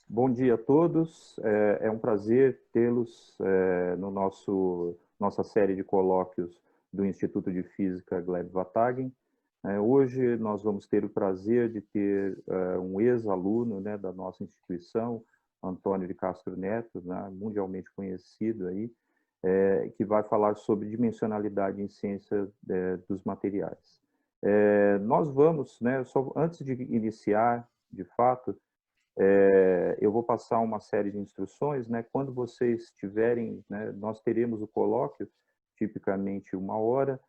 Bom dia a todos. É um prazer tê-los no nossa série de colóquios do Instituto de Física Gleb Vatagen. Hoje nós vamos ter o prazer de ter um ex-aluno, né, da nossa instituição, Antônio de Castro Neto, né, mundialmente conhecido aí, que vai falar sobre dimensionalidade em ciência dos materiais. Nós vamos, né, só antes de iniciar, de fato, eu vou passar uma série de instruções, né? Quando vocês tiverem, né, nós teremos o colóquio, tipicamente 1 hora,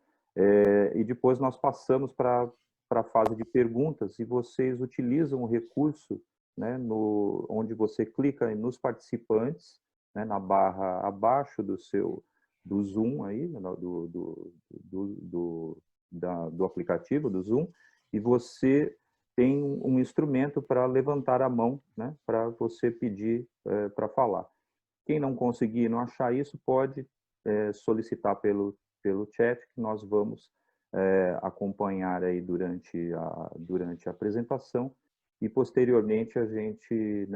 e depois nós passamos para a fase de perguntas, e vocês utilizam o recurso, né, onde você clica nos participantes, né, na barra abaixo do Zoom, aí, do aplicativo do Zoom, e você tem um instrumento para levantar a mão, né, para você pedir para falar. Quem não conseguir, não achar isso, pode solicitar pelo chat, que nós vamos acompanhar aí durante a apresentação, e posteriormente a gente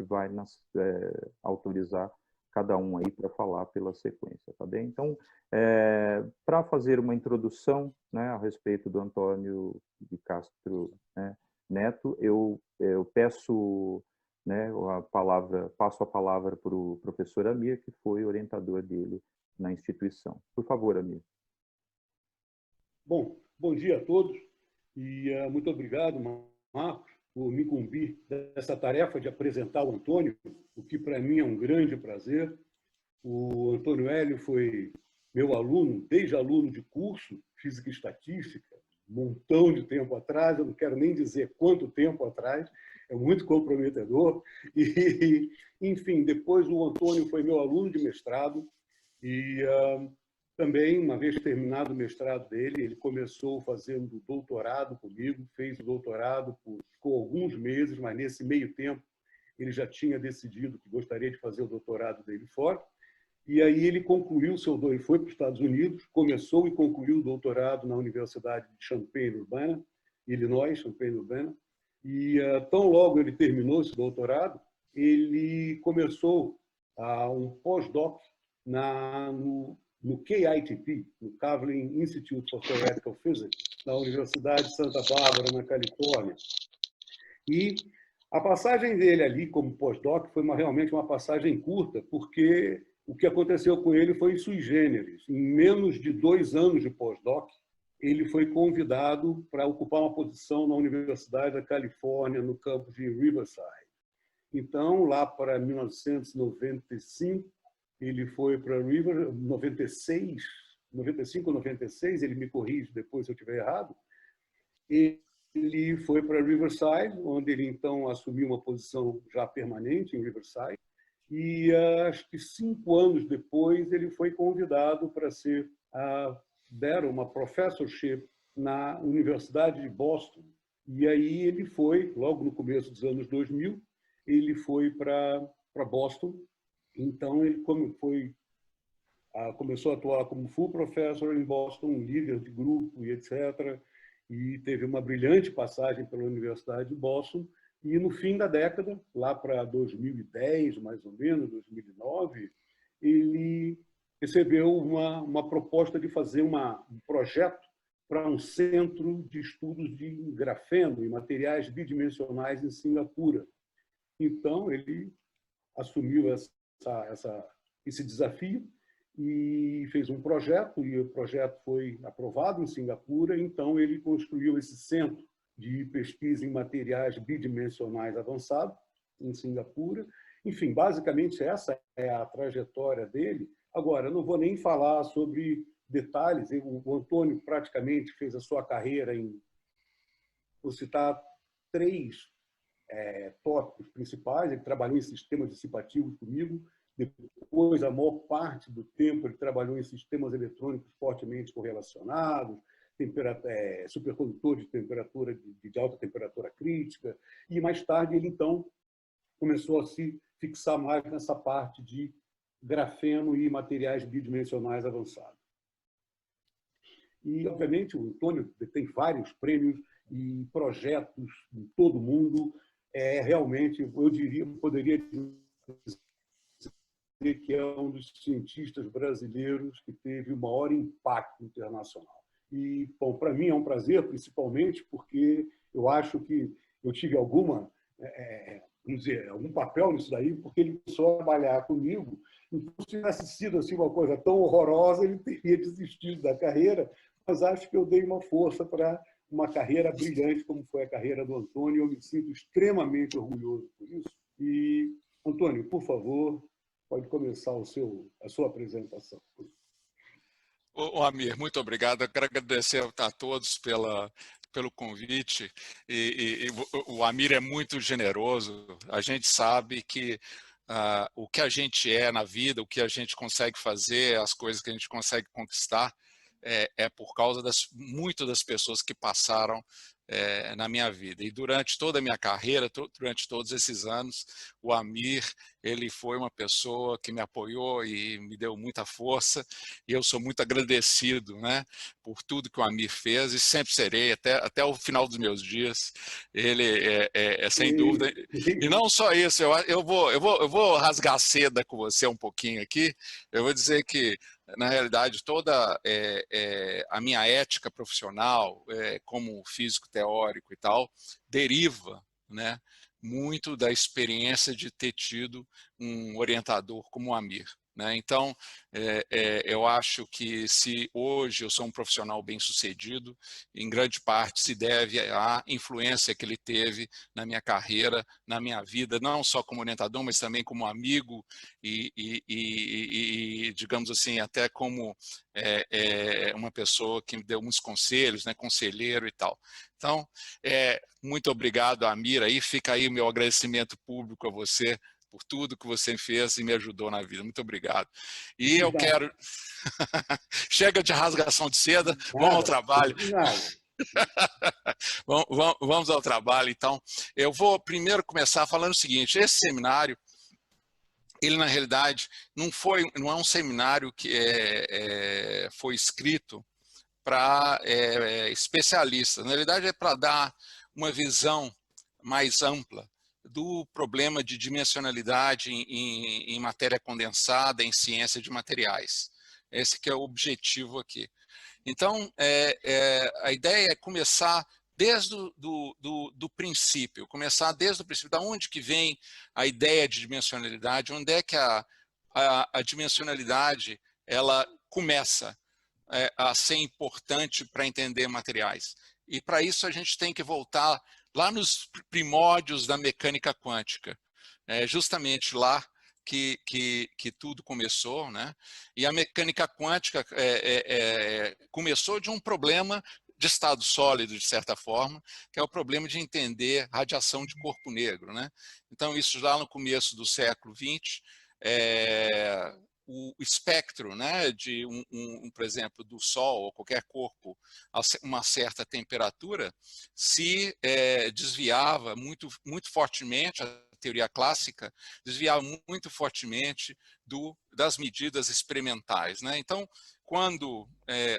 vai autorizar cada um aí para falar pela sequência, tá bem? Então, para fazer uma introdução, né, a respeito do Antônio de Castro, né, Neto, eu peço, né, passo a palavra para o professor Amir, que foi orientador dele na instituição. Por favor, Amir. Bom dia a todos e muito obrigado, Marcos, por me incumbir dessa tarefa de apresentar o Antônio, o que para mim é um grande prazer. O Antônio Hélio foi meu aluno, desde aluno de curso, Física e Estatística, um montão de tempo atrás, eu não quero nem dizer quanto tempo atrás, é muito comprometedor. E, enfim, depois o Antônio foi meu aluno de mestrado e também, uma vez terminado o mestrado dele, ele começou fazendo doutorado comigo, fez o doutorado, ficou alguns meses, mas nesse meio tempo ele já tinha decidido que gostaria de fazer o doutorado dele fora. E aí ele concluiu seu doutorado, ele foi para os Estados Unidos, começou e concluiu o doutorado na Universidade de Champaign-Urbana, Illinois, Champaign-Urbana. E tão logo ele terminou esse doutorado, ele começou um pós-doc no KITP, no Kavli Institute for Theoretical Physics, na Universidade de Santa Bárbara, na Califórnia. E a passagem dele ali como pós-doc foi realmente uma passagem curta, porque o que aconteceu com ele foi sui generis. Em menos de 2 anos de pós-doc, ele foi convidado para ocupar uma posição na Universidade da Califórnia, no campus de Riverside. Então, lá para 1995, ele foi para Riverside, 95 ou 96, ele me corrige depois se eu estiver errado, ele foi para Riverside, onde ele então assumiu uma posição já permanente em Riverside, e acho que 5 anos depois ele foi convidado para deram uma professorship na Universidade de Boston. E aí ele foi, logo no começo dos anos 2000, ele foi para Boston. Então ele começou a atuar como full professor em Boston, líder de grupo e etc. E teve uma brilhante passagem pela Universidade de Boston. E no fim da década, lá para 2010, mais ou menos, 2009, ele recebeu uma proposta de fazer um projeto para um centro de estudos de grafeno e materiais bidimensionais em Singapura. Então, ele assumiu esse desafio e fez um projeto, e o projeto foi aprovado em Singapura. Então, ele construiu esse centro de pesquisa em materiais bidimensionais avançados em Singapura. Enfim, basicamente essa é a trajetória dele. Agora, eu não vou nem falar sobre detalhes. O Antônio praticamente fez a sua carreira vou citar 3 tópicos principais. Ele trabalhou em sistemas dissipativos comigo. Depois, a maior parte do tempo, ele trabalhou em sistemas eletrônicos fortemente correlacionados, supercondutor de temperatura de alta temperatura crítica, e mais tarde ele então começou a se fixar mais nessa parte de grafeno e materiais bidimensionais avançados. E obviamente o Antônio tem vários prêmios e projetos em todo o mundo. realmente, eu diria, poderia dizer que é um dos cientistas brasileiros que teve o maior impacto internacional. E, bom, para mim é um prazer, principalmente porque eu acho que eu tive vamos dizer, algum papel nisso daí, porque ele começou a trabalhar comigo. Então, se tivesse sido assim, uma coisa tão horrorosa, ele teria desistido da carreira, mas acho que eu dei uma força para uma carreira brilhante, como foi a carreira do Antônio, e eu me sinto extremamente orgulhoso por isso. E, Antônio, por favor, pode começar a sua apresentação. Ô, Amir, muito obrigado. Eu quero agradecer a todos pelo convite. O Amir é muito generoso. A gente sabe que o que a gente é na vida, o que a gente consegue fazer, as coisas que a gente consegue conquistar, é por causa muito das pessoas que passaram na minha vida. E durante toda a minha carreira, durante todos esses anos, o Amir, ele foi uma pessoa que me apoiou e me deu muita força, e eu sou muito agradecido, né, por tudo que o Amir fez, e sempre serei, até o final dos meus dias. Ele sem dúvida. E não só isso, eu vou rasgar seda com você um pouquinho aqui. Eu vou dizer que, na realidade, toda a minha ética profissional, como físico teórico e tal, deriva, né, muito da experiência de ter tido um orientador como o Amir. Né? Então, eu acho que se hoje eu sou um profissional bem-sucedido, em grande parte se deve à influência que ele teve na minha carreira, na minha vida, não só como orientador, mas também como amigo e digamos assim, até como uma pessoa que me deu muitos conselhos, né, conselheiro e tal. Então, muito obrigado, Amir, aí fica aí o meu agradecimento público a você por tudo que você fez e me ajudou na vida. Muito obrigado. E eu quero... Chega de rasgação de seda, vamos ao trabalho. Vamos ao trabalho, então. Eu vou primeiro começar falando o seguinte, esse seminário, ele na realidade não é um seminário que foi escrito para especialistas. Na realidade é para dar uma visão mais ampla do problema de dimensionalidade em matéria condensada, em ciência de materiais. Esse que é o objetivo aqui. Então, a ideia é começar desde do princípio, começar desde o princípio, da onde que vem a ideia de dimensionalidade, onde é que a dimensionalidade ela começa a ser importante para entender materiais. E para isso a gente tem que voltar lá nos primórdios da mecânica quântica, justamente lá que tudo começou, né? E a mecânica quântica começou de um problema de estado sólido, de certa forma, que é o problema de entender radiação de corpo negro, né? Então, isso lá no começo do século XX, o espectro, né, de por exemplo, do Sol ou qualquer corpo a uma certa temperatura se desviava muito fortemente, a teoria clássica desviava muito fortemente das medidas experimentais. Né? Então, quando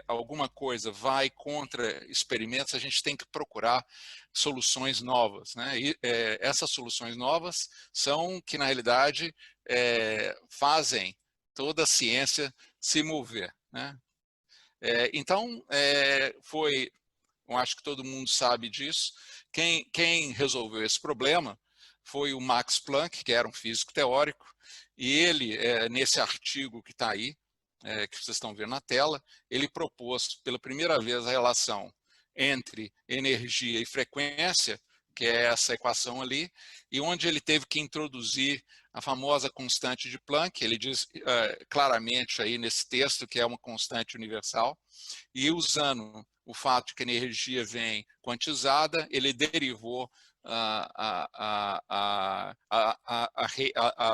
alguma coisa vai contra experimentos, a gente tem que procurar soluções novas. Né? E essas soluções novas são que, na realidade, fazem toda a ciência se mover. Né? Então, eu acho que todo mundo sabe disso, quem resolveu esse problema foi o Max Planck, que era um físico teórico, e ele, nesse artigo que está aí, que vocês estão vendo na tela, ele propôs pela primeira vez a relação entre energia e frequência, que é essa equação ali, e onde ele teve que introduzir a famosa constante de Planck. Ele diz claramente aí nesse texto que é uma constante universal, e usando o fato de que a energia vem quantizada, ele derivou a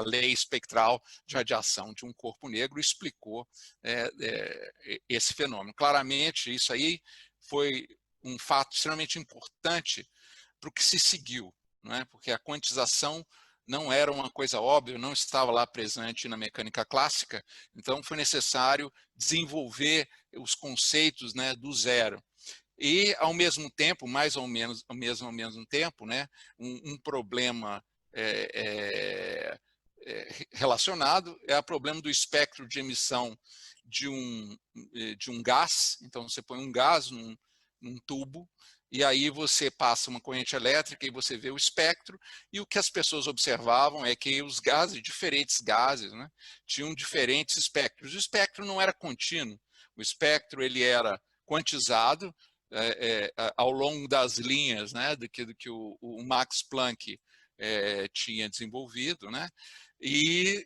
lei espectral de radiação de um corpo negro e explicou esse fenômeno. Claramente, isso aí foi um fato extremamente importante para o que se seguiu, não é? Porque a quantização não era uma coisa óbvia, não estava lá presente na mecânica clássica, então foi necessário desenvolver os conceitos, né, do zero. e, ao mesmo tempo, mais ou menos ao mesmo tempo, né, um problema relacionado é o problema do espectro de emissão de um gás. Então, você põe um gás num tubo, e aí você passa uma corrente elétrica e você vê o espectro, e o que as pessoas observavam é que os gases, diferentes gases, né, tinham diferentes espectros. O espectro não era contínuo, o espectro ele era quantizado ao longo das linhas, né, do que o Max Planck tinha desenvolvido, né? E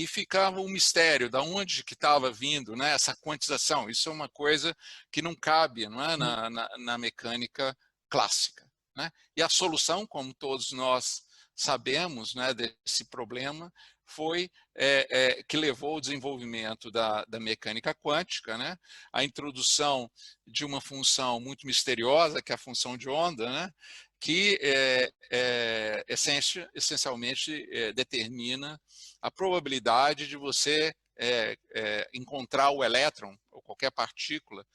ficava um mistério de onde que estava vindo, né, essa quantização. Isso é uma coisa que não cabe, não é, na mecânica clássica, né? E a solução, como todos nós sabemos, né, desse problema foi que levou ao desenvolvimento da mecânica quântica, né? A introdução de uma função muito misteriosa, que é a função de onda, né? Que essencialmente determina a probabilidade de você encontrar o elétron, ou qualquer partícula,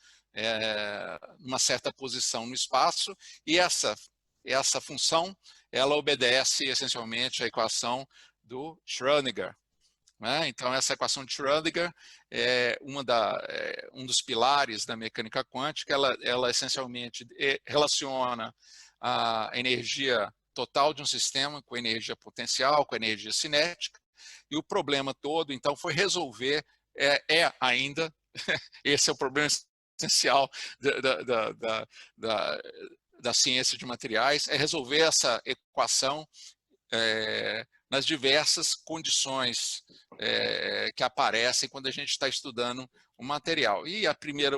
numa certa posição no espaço, e essa função ela obedece essencialmente à equação do Schrödinger. Né? Então, essa equação de Schrödinger é um dos pilares da mecânica quântica. Ela essencialmente relaciona a energia total de um sistema com a energia potencial, com a energia cinética, e o problema todo, então, foi resolver, ainda, esse é o problema essencial da ciência de materiais, é resolver essa equação nas diversas condições que aparecem quando a gente está estudando o material. E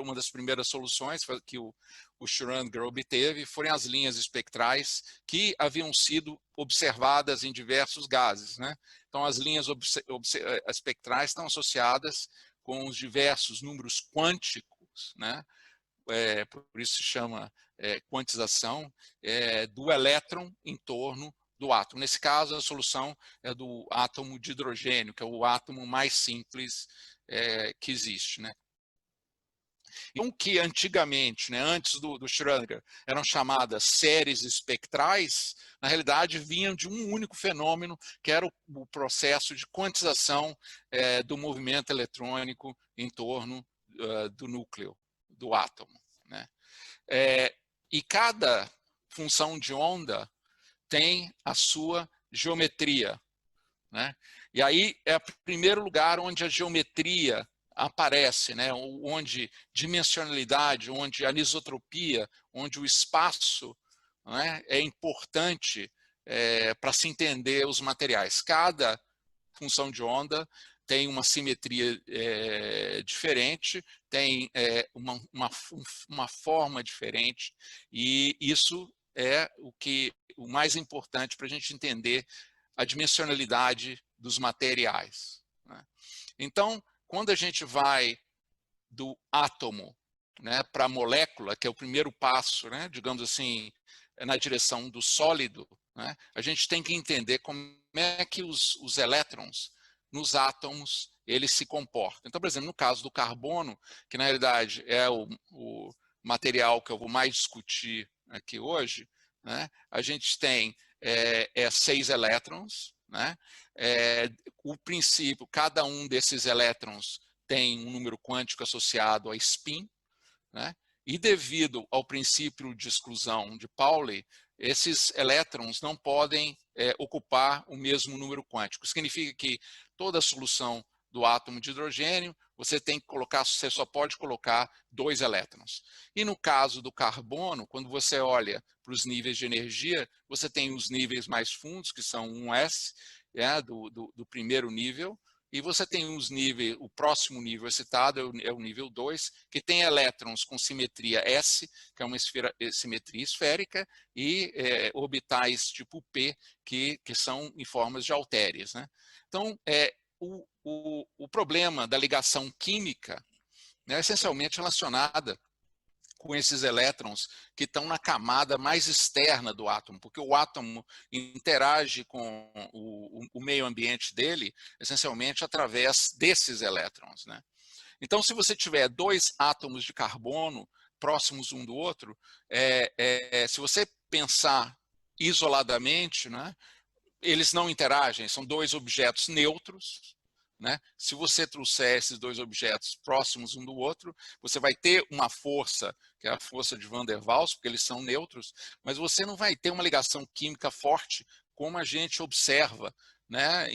uma das primeiras soluções que o Schrödinger obteve foram as linhas espectrais que haviam sido observadas em diversos gases, né? Então, as linhas espectrais estão associadas com os diversos números quânticos, né? Por isso se chama quantização do elétron em torno do átomo. Nesse caso, a solução é do átomo de hidrogênio, que é o átomo mais simples que existe, né? Então, que antigamente, né, antes do Schrödinger, eram chamadas séries espectrais, na realidade vinham de um único fenômeno, que era o processo de quantização do movimento eletrônico em torno do núcleo do átomo, né? E cada função de onda tem a sua geometria, né? E aí é o primeiro lugar onde a geometria aparece, né? Onde dimensionalidade, onde anisotropia, onde o espaço, né, é importante para se entender os materiais. Cada função de onda tem uma simetria diferente, tem uma forma diferente, e isso é o mais importante para a gente entender a dimensionalidade dos materiais, né? Então, quando a gente vai do átomo, né, para a molécula, que é o primeiro passo, né, digamos assim, na direção do sólido, né, a gente tem que entender como é que os elétrons nos átomos eles se comportam. Então, por exemplo, no caso do carbono, que na realidade é o material que eu vou mais discutir aqui hoje, né, a gente tem 6 elétrons, né? O princípio, cada um desses elétrons tem um número quântico associado a spin, né? E devido ao princípio de exclusão de Pauli, esses elétrons não podem ocupar o mesmo número quântico. Significa que toda a solução do átomo de hidrogênio, você só pode colocar 2 elétrons. E no caso do carbono, quando você olha para os níveis de energia, você tem os níveis mais fundos, que são 1s, do primeiro nível, e você tem o próximo nível citado é o nível 2, que tem elétrons com simetria S, que é uma simetria esférica, e orbitais tipo P, que são em formas de halteres, né? Então, o problema da ligação química, né, é essencialmente relacionada com esses elétrons que estão na camada mais externa do átomo, porque o átomo interage com o meio ambiente dele, essencialmente através desses elétrons, né? Então, se você tiver 2 átomos de carbono próximos um do outro, se você pensar isoladamente, né, eles não interagem, são dois objetos neutros, né? Se você trouxer esses dois objetos próximos um do outro, você vai ter uma força, que é a força de Van der Waals, porque eles são neutros, mas você não vai ter uma ligação química forte como a gente observa, né,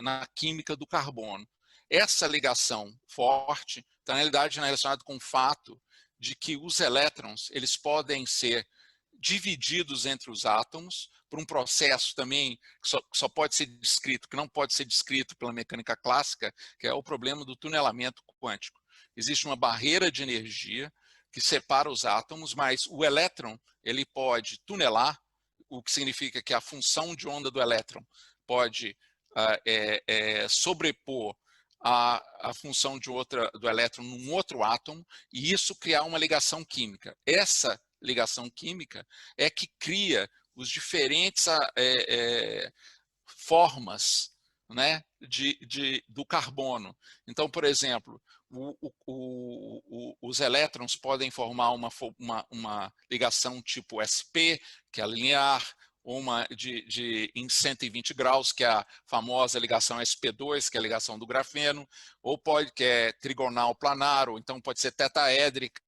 na química do carbono. Essa ligação forte está, na realidade, relacionada com o fato de que os elétrons eles podem ser divididos entre os átomos por um processo também que só pode ser descrito, que não pode ser descrito pela mecânica clássica, que é o problema do tunelamento quântico. Existe uma barreira de energia que separa os átomos, mas o elétron ele pode tunelar, o que significa que a função de onda do elétron pode sobrepor a função do elétron num outro átomo e isso criar uma ligação química. Essa ligação química é que cria os diferentes formas, né, do carbono. Então, por exemplo, os elétrons podem formar uma ligação tipo sp, que é linear, ou uma em 120 graus, que é a famosa ligação sp2, que é a ligação do grafeno, ou que é trigonal planar, ou então pode ser tetaédrica,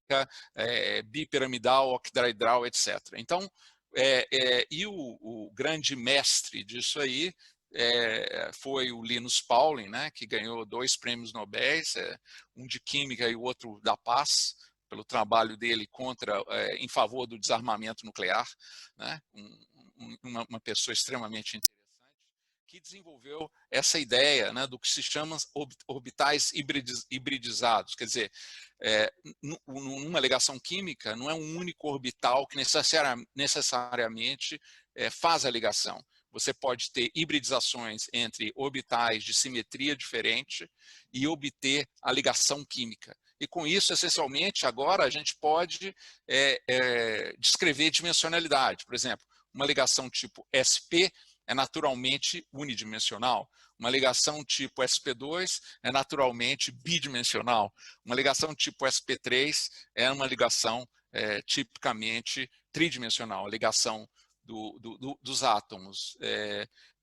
bipiramidal, octaedral, etc. Então, e o grande mestre disso aí foi o Linus Pauling, né, que ganhou 2 prêmios Nobel, um de Química e o outro da Paz, pelo trabalho dele em favor do desarmamento nuclear, né, uma pessoa extremamente interessante, que desenvolveu essa ideia, né, do que se chama orbitais hibridizados. Quer dizer, numa ligação química, não é um único orbital que necessariamente faz a ligação. Você pode ter hibridizações entre orbitais de simetria diferente e obter a ligação química. E com isso, essencialmente, agora a gente pode descrever dimensionalidade. Por exemplo, uma ligação tipo sp é naturalmente unidimensional. Uma ligação tipo sp2 é naturalmente bidimensional. Uma ligação tipo sp3 é uma ligação tipicamente tridimensional. A ligação dos átomos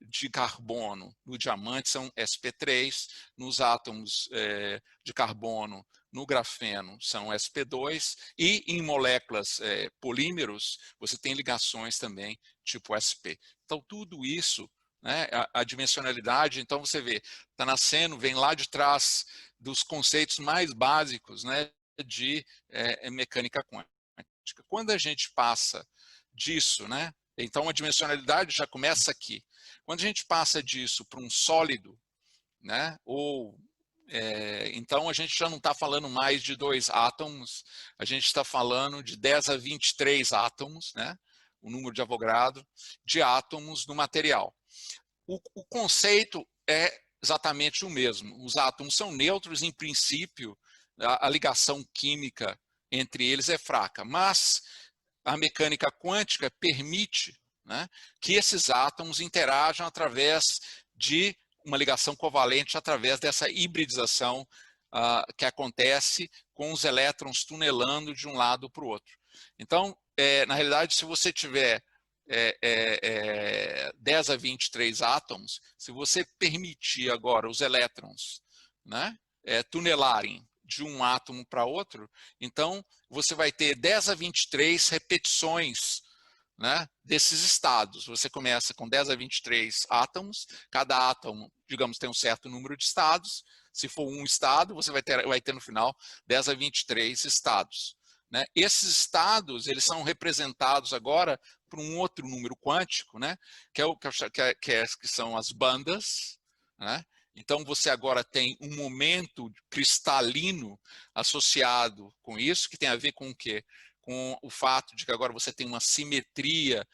de carbono no diamante são sp3, nos átomos de carbono no grafeno são sp2 e em moléculas polímeros você tem ligações também tipo sp. Então tudo isso, né, a dimensionalidade, então você vê, está nascendo, vem lá de trás dos conceitos mais básicos, né, de mecânica quântica. Quando a gente passa disso, né, então a dimensionalidade já começa aqui. Quando a gente passa disso para um sólido, né, então a gente já não está falando mais de 2 átomos, a gente está falando de 10 a 23 átomos, né, o número de Avogadro, de átomos no material. O conceito é exatamente o mesmo. Os átomos são neutros, em princípio, a ligação química entre eles é fraca, mas a mecânica quântica permite, né, que esses átomos interajam através de uma ligação covalente, através dessa hibridização que acontece com os elétrons tunelando de um lado para o outro. Então, na realidade, se você tiver 10 a 23 átomos, se você permitir agora os elétrons, né, tunelarem de um átomo para outro, então você vai ter 10 a 23 repetições, né, desses estados. Você começa com 10 a 23 átomos, cada átomo, digamos, tem um certo número de estados. Se for um estado, você vai ter no final 10 a 23 estados. Né? Esses estados eles são representados agora por um outro número quântico, né, que são as bandas. Né? Então, você agora tem um momento cristalino associado com isso, que tem a ver com o quê? Com o fato de que agora você tem uma simetria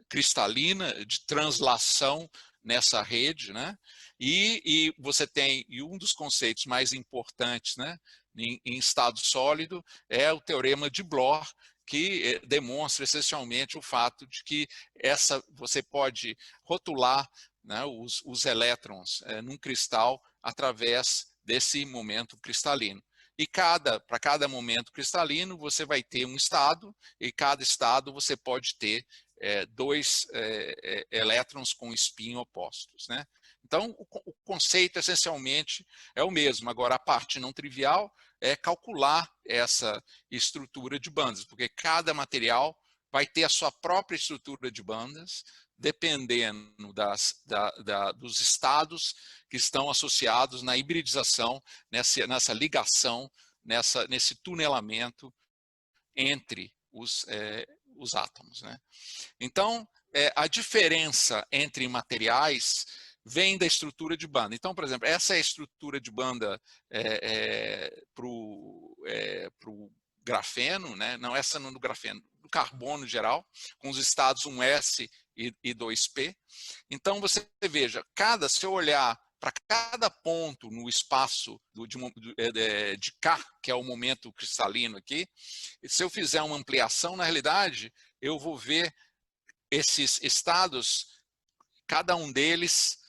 cristalina de translação nessa rede, né? E você tem, e um dos conceitos mais importantes, né, em estado sólido é o teorema de Bloch, que demonstra essencialmente o fato de que você pode rotular, né, os elétrons num cristal através desse momento cristalino. e para cada momento cristalino você vai ter um estado, e cada estado você pode ter dois elétrons com spin opostos, né? Então, o conceito essencialmente é o mesmo. Agora, a parte não trivial é calcular essa estrutura de bandas, porque cada material vai ter a sua própria estrutura de bandas, dependendo dos estados que estão associados na hibridização, nessa ligação, nesse tunelamento entre os átomos, né? Então, a diferença entre materiais vem da estrutura de banda. Então, por exemplo, essa é a estrutura de banda para o grafeno, né? Não essa não do grafeno, do carbono em geral, com os estados 1s e 2p. Então, você veja, se eu olhar para cada ponto no espaço de K, que é o momento cristalino aqui, se eu fizer uma ampliação, na realidade, eu vou ver esses estados, cada um deles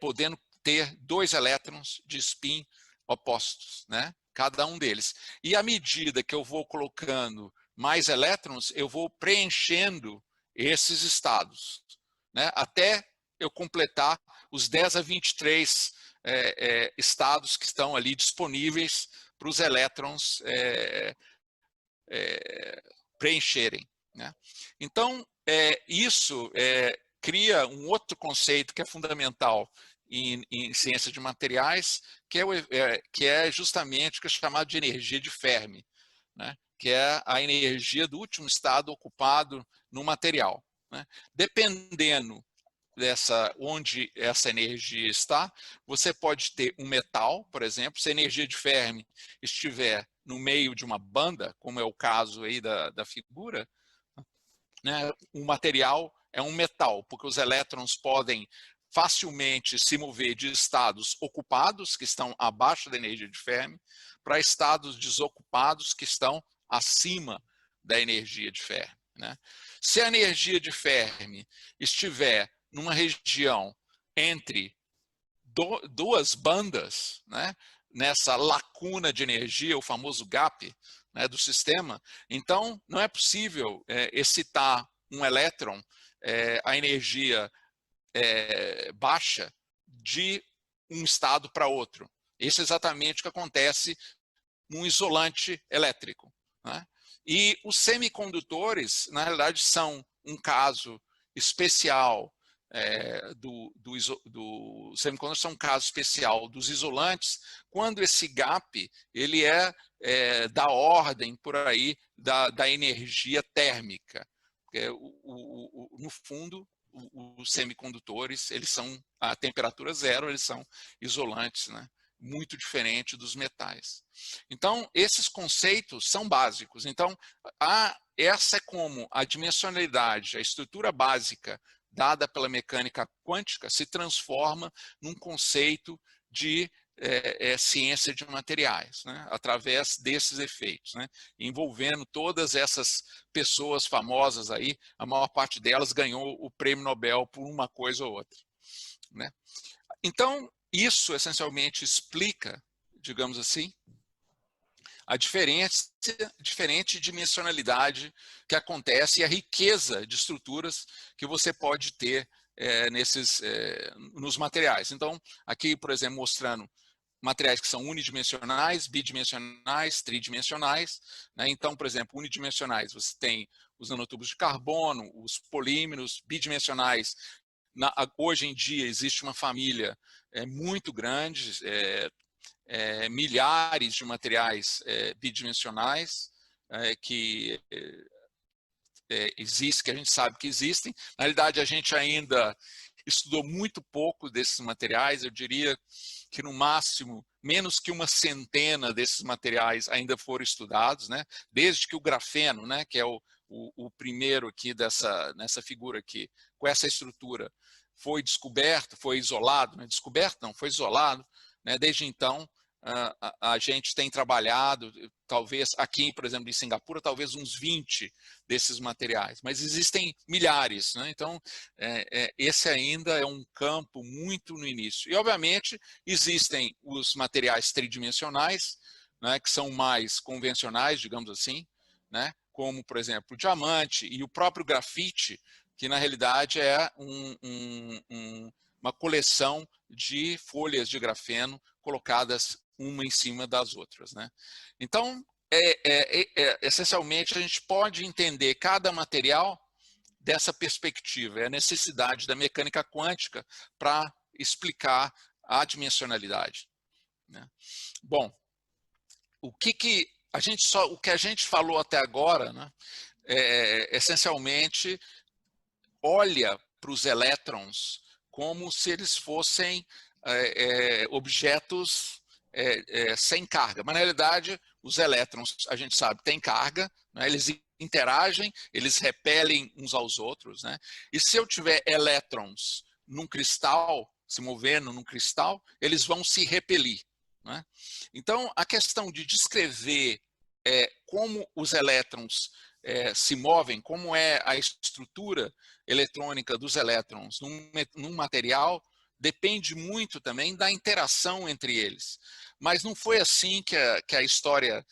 podendo ter 2 elétrons de spin opostos, né? Cada um deles. E à medida que eu vou colocando mais elétrons, eu vou preenchendo esses estados, né? Até eu completar os 10 a 23 estados que estão ali disponíveis para os elétrons preencherem, né? Então, isso cria um outro conceito que é fundamental em ciência de materiais, que é justamente o que é chamado de energia de Fermi, né? Que é a energia do último estado ocupado no material, né? Dependendo onde essa energia está, você pode ter um metal, por exemplo, se a energia de Fermi estiver no meio de uma banda, como é o caso aí da figura, né? O material é um metal, porque os elétrons podem facilmente se mover de estados ocupados, que estão abaixo da energia de Fermi, para estados desocupados, que estão acima da energia de Fermi, né? Se a energia de Fermi estiver numa região entre duas bandas, né, nessa lacuna de energia, o famoso gap, né, do sistema, então não é possível excitar um elétron, a energia baixa, de um estado para outro. Isso é exatamente o que acontece num isolante elétrico, né? E os semicondutores, na realidade, são um caso especial semicondutores são um caso especial dos isolantes, quando esse gap ele da ordem por aí da energia térmica. No fundo, os semicondutores, eles são a temperatura zero, eles são isolantes, né? Muito diferente dos metais. Então, esses conceitos são básicos. Então, essa é como a dimensionalidade, a estrutura básica dada pela mecânica quântica se transforma num conceito de ciência de materiais, né? Através desses efeitos, né? Envolvendo todas essas pessoas famosas aí, a maior parte delas ganhou o prêmio Nobel por uma coisa ou outra, né? Então, isso essencialmente explica, digamos assim, a diferente dimensionalidade que acontece e a riqueza de estruturas que você pode ter nos materiais. Então, aqui, por exemplo, mostrando materiais que são unidimensionais, bidimensionais, tridimensionais, né? Então, por exemplo, unidimensionais, você tem os nanotubos de carbono, os polímeros. Bidimensionais, hoje em dia existe uma família muito grande, milhares de materiais bidimensionais que existem, que a gente sabe que existem. Na realidade, a gente ainda estudou muito pouco desses materiais. Eu diria que no máximo menos que uma centena desses materiais ainda foram estudados, né? Desde que o grafeno, né, que é o primeiro aqui nessa figura aqui, com essa estrutura, foi descoberto, foi isolado, né? Descoberto não, foi isolado, né? Desde então a gente tem trabalhado, talvez aqui, por exemplo, em Singapura, talvez uns 20 desses materiais, mas existem milhares, né? Então, esse ainda é um campo muito no início. E, obviamente, existem os materiais tridimensionais, né, que são mais convencionais, digamos assim, né, como, por exemplo, o diamante e o próprio grafite, que, na realidade, é uma coleção de folhas de grafeno colocadas uma em cima das outras, né? Então, essencialmente, a gente pode entender cada material dessa perspectiva, é a necessidade da mecânica quântica para explicar a dimensionalidade, né? Bom, o que a gente falou até agora, né, essencialmente olha para os elétrons como se eles fossem objetos sem carga. Mas, na realidade, os elétrons, a gente sabe, têm carga, né? Eles interagem, eles repelem uns aos outros, né? E se eu tiver elétrons num cristal, se movendo num cristal, eles vão se repelir, né? Então, a questão de descrever como os elétrons se movem, como é a estrutura eletrônica dos elétrons num material, depende muito também da interação entre eles. Mas não foi assim que a história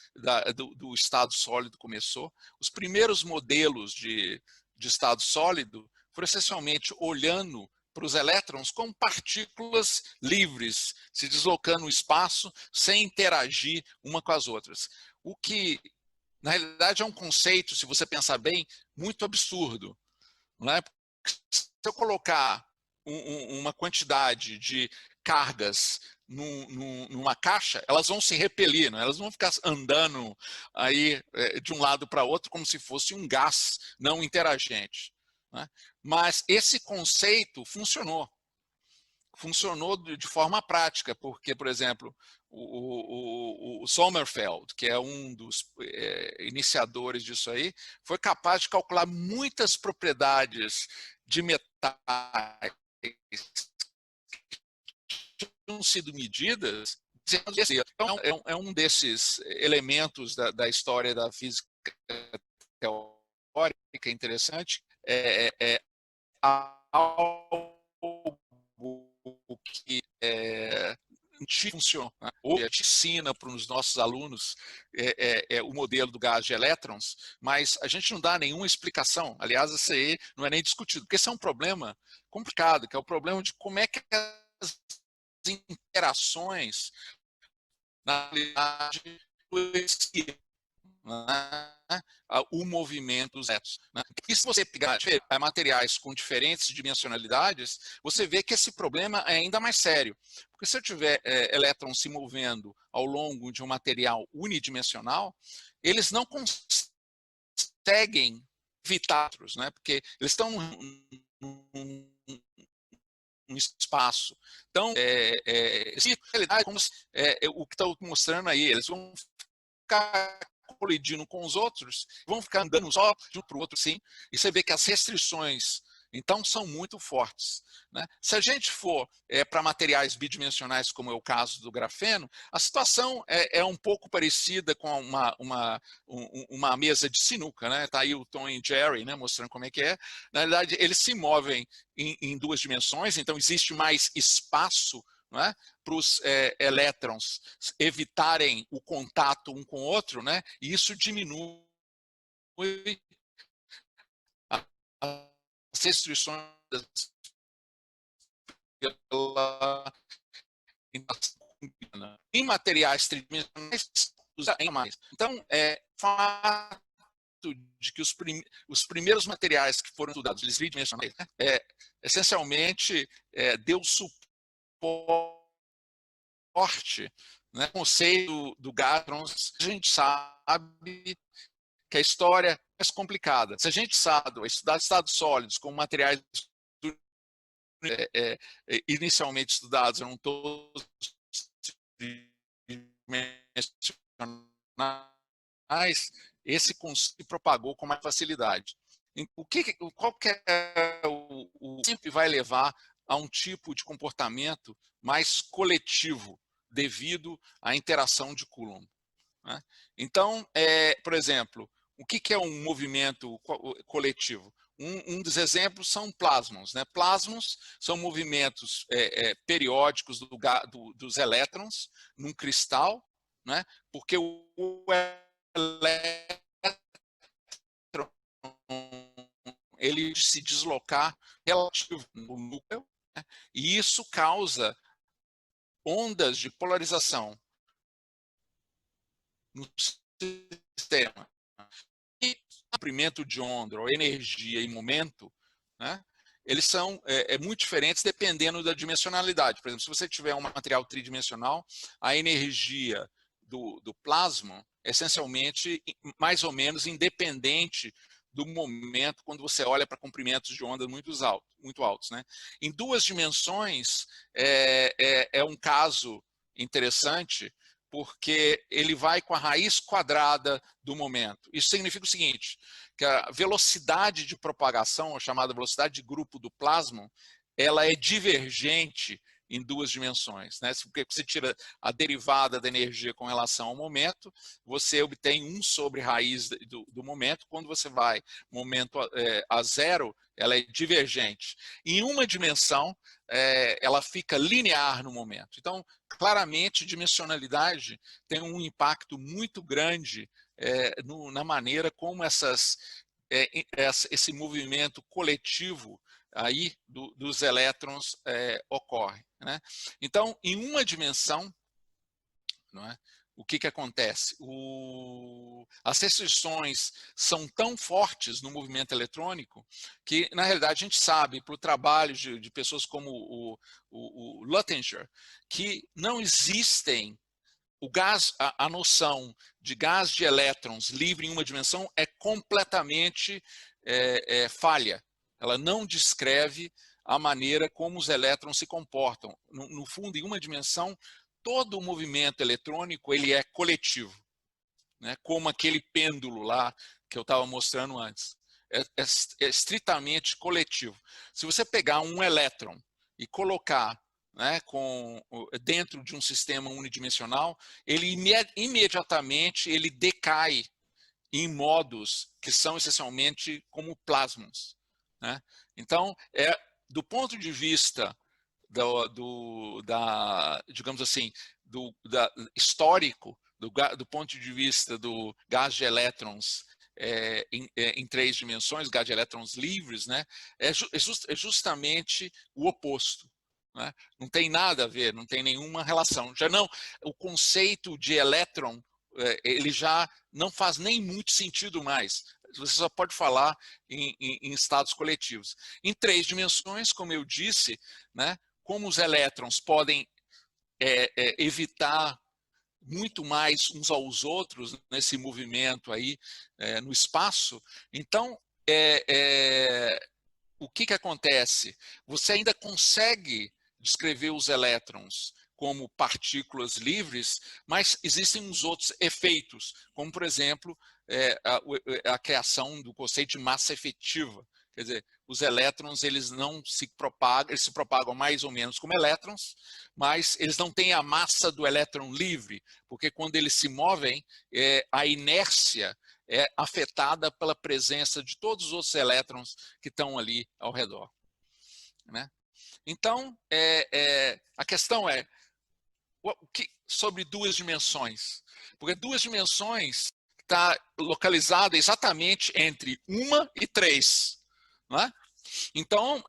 do estado sólido começou. Os primeiros modelos de estado sólido foram essencialmente olhando para os elétrons como partículas livres, se deslocando no espaço sem interagir uma com as outras. O que, na realidade, é um conceito, se você pensar bem, muito absurdo, não é? Se eu colocar uma quantidade de cargas numa caixa, elas vão se repelir, né? Elas vão ficar andando aí de um lado para outro como se fosse um gás não interagente, né? Mas esse conceito funcionou de forma prática, porque, por exemplo, o Sommerfeld, que é um dos iniciadores disso aí, foi capaz de calcular muitas propriedades de metais que tinham sido medidas. Então, é um desses elementos da história da física teórica interessante, algo que funciona. Hoje a gente ensina para os nossos alunos o modelo do gás de elétrons, mas a gente não dá nenhuma explicação. Aliás, isso aí não é nem discutido, porque esse é um problema complicado, que é o problema de como é que as interações na realidade o movimento dos elétrons, né? E se você pegar materiais com diferentes dimensionalidades, você vê que esse problema é ainda mais sério. Porque se eu tiver elétrons se movendo ao longo de um material unidimensional, eles não conseguem evitar, né? Porque eles estão num espaço. Então, realidade, como o que estou mostrando aí, eles vão ficar colidindo com os outros, vão ficar andando só de um para o outro, sim, e você vê que as restrições, então, são muito fortes, né? Se a gente for para materiais bidimensionais, como é o caso do grafeno, a situação é um pouco parecida com uma mesa de sinuca, né? Está aí o Tom e Jerry, né, mostrando como é que é. Na verdade, eles se movem em duas dimensões, então existe mais espaço, não é, para os elétrons evitarem o contato um com o outro, né? E isso diminui as restrições pela em materiais tridimensionais ainda mais. Então, fato de que os primeiros materiais que foram estudados, eles tridimensionais, né, essencialmente deu suporte, né, o conceito do Gatrons. A gente sabe que a história é mais complicada. Se a gente sabe estudar estados sólidos com materiais inicialmente estudados eram todos tridimensionais, esse conceito se propagou com mais facilidade. Qual que é sempre vai levar a um tipo de comportamento mais coletivo, devido à interação de Coulomb, né? Então, por exemplo, o que é um movimento coletivo? Um dos exemplos são plasmons, né? Plasmons são movimentos periódicos dos elétrons num cristal, né? Porque o elétron ele se deslocar relativo no núcleo, né? E isso causa ondas de polarização no sistema. E comprimento de onda, ou energia e momento, né, eles são muito diferentes dependendo da dimensionalidade. Por exemplo, se você tiver um material tridimensional, a energia do plasma é essencialmente mais ou menos independente do momento quando você olha para comprimentos de onda muito altos, né? Em duas dimensões é um caso interessante, porque ele vai com a raiz quadrada do momento. Isso significa o seguinte, que a velocidade de propagação, a chamada velocidade de grupo do plasma, ela é divergente em duas dimensões, né? Porque você tira a derivada da energia com relação ao momento, você obtém 1 sobre raiz do momento. Quando você vai momento a zero, ela é divergente. Em uma dimensão, ela fica linear no momento. Então, claramente, dimensionalidade tem um impacto muito grande na maneira como esse movimento coletivo aí dos elétrons ocorre, né? Então, em uma dimensão, não é? O que acontece? As restrições são tão fortes no movimento eletrônico que, na realidade, a gente sabe, para o trabalho de pessoas como o Luttinger, que não existem o gás, a noção de gás de elétrons livre em uma dimensão é completamente falha. Ela não descreve a maneira como os elétrons se comportam. No fundo, em uma dimensão, todo o movimento eletrônico ele é coletivo, né? Como aquele pêndulo lá que eu estava mostrando antes. É estritamente coletivo. Se você pegar um elétron e colocar, né, dentro de um sistema unidimensional, ele imediatamente ele decai em modos que são essencialmente como plasmons, né? Então, do ponto de vista digamos assim, histórico, do ponto de vista do gás de elétrons em 3 dimensões, gás de elétrons livres, né, é justamente o oposto, né? Não tem nada a ver, não tem nenhuma relação. Já não, o conceito de elétron ele já não faz nem muito sentido mais. Você só pode falar em estados coletivos. Em 3 dimensões, como eu disse, né, como os elétrons podem evitar muito mais uns aos outros nesse movimento aí no espaço, então o que acontece? Você ainda consegue descrever os elétrons como partículas livres, mas existem uns outros efeitos, como, por exemplo, a criação do conceito de massa efetiva. Quer dizer, os elétrons eles não se propagam, eles se propagam mais ou menos como elétrons, mas eles não têm a massa do elétron livre, porque quando eles se movem, a inércia é afetada pela presença de todos os outros elétrons que estão ali ao redor, né? Então, a questão é sobre 2 dimensões, porque 2 dimensões está localizada exatamente entre 1 e 3, não é? Então,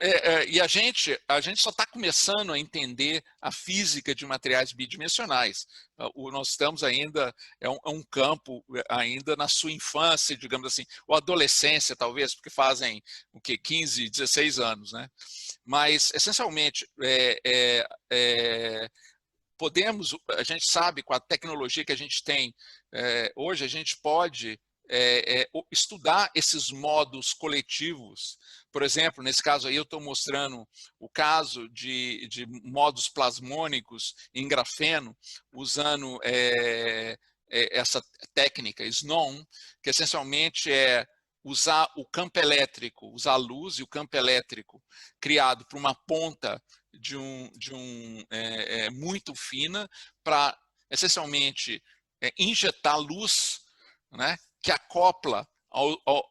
e a gente só está começando a entender a física de materiais bidimensionais. Nós estamos ainda, é um campo ainda na sua infância, digamos assim, ou adolescência talvez, porque fazem o que, 15, 16 anos, né? Mas, essencialmente, a gente sabe, com a tecnologia que a gente tem hoje, a gente pode estudar esses modos coletivos. Por exemplo, nesse caso aí eu estou mostrando o caso de modos plasmônicos em grafeno, usando essa técnica SNON, que essencialmente é usar o campo elétrico, usar a luz e o campo elétrico criado por uma ponta muito fina para, essencialmente, injetar luz, né, que acopla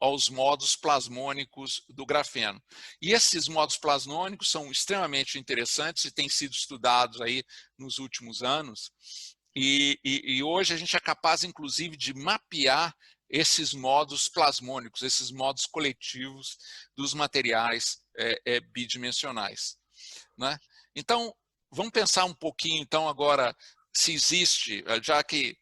aos modos plasmônicos do grafeno. E esses modos plasmônicos são extremamente interessantes e têm sido estudados aí nos últimos anos. E hoje a gente é capaz, inclusive, de mapear esses modos plasmônicos, esses modos coletivos dos materiais bidimensionais, né? Então, vamos pensar um pouquinho, então, agora, se existe, já que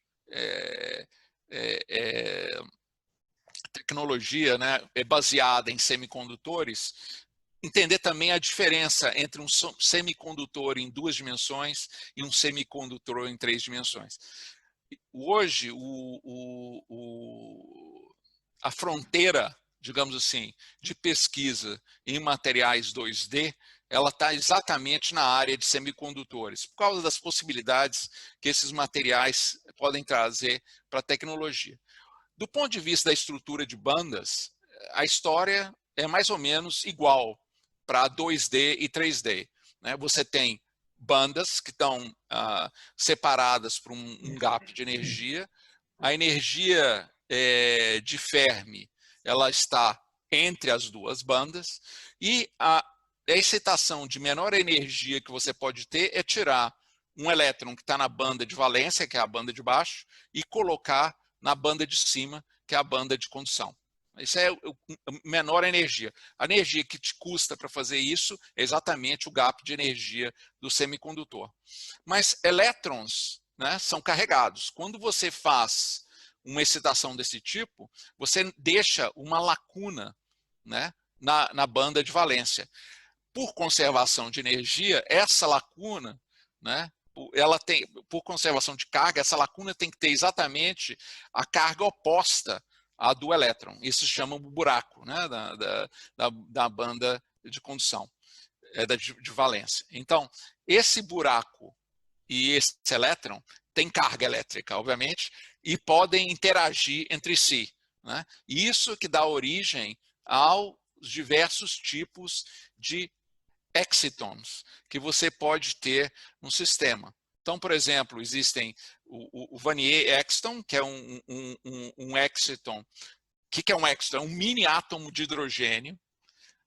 tecnologia, né, é baseada em semicondutores, entender também a diferença entre um semicondutor em 2 dimensões e um semicondutor em 3 dimensões. Hoje, a fronteira, digamos assim, de pesquisa em materiais 2D, ela está exatamente na área de semicondutores, por causa das possibilidades que esses materiais podem trazer para a tecnologia. Do ponto de vista da estrutura de bandas, a história é mais ou menos igual para 2D e 3D. Né? Você tem bandas que estão separadas por um gap de energia. A energia de Fermi ela está entre as duas bandas e a excitação de menor energia que você pode ter é tirar um elétron que está na banda de valência, que é a banda de baixo, e colocar na banda de cima, que é a banda de condução. Isso é a menor energia. A energia que te custa para fazer isso é exatamente o gap de energia do semicondutor. Mas elétrons, né, são carregados. Quando você faz uma excitação desse tipo, você deixa uma lacuna, né, na banda de valência. Por conservação de energia, essa lacuna, né, ela tem, por conservação de carga, essa lacuna tem que ter exatamente a carga oposta à do elétron. Isso se chama o buraco, né, da banda de condução, de valência. Então, esse buraco e esse elétron têm carga elétrica, obviamente, e podem interagir entre si, né? Isso que dá origem aos diversos tipos de excitons que você pode ter no sistema. Então, por exemplo, existem o Wannier exciton, que é um exciton. O que é um exciton? É um mini átomo de hidrogênio,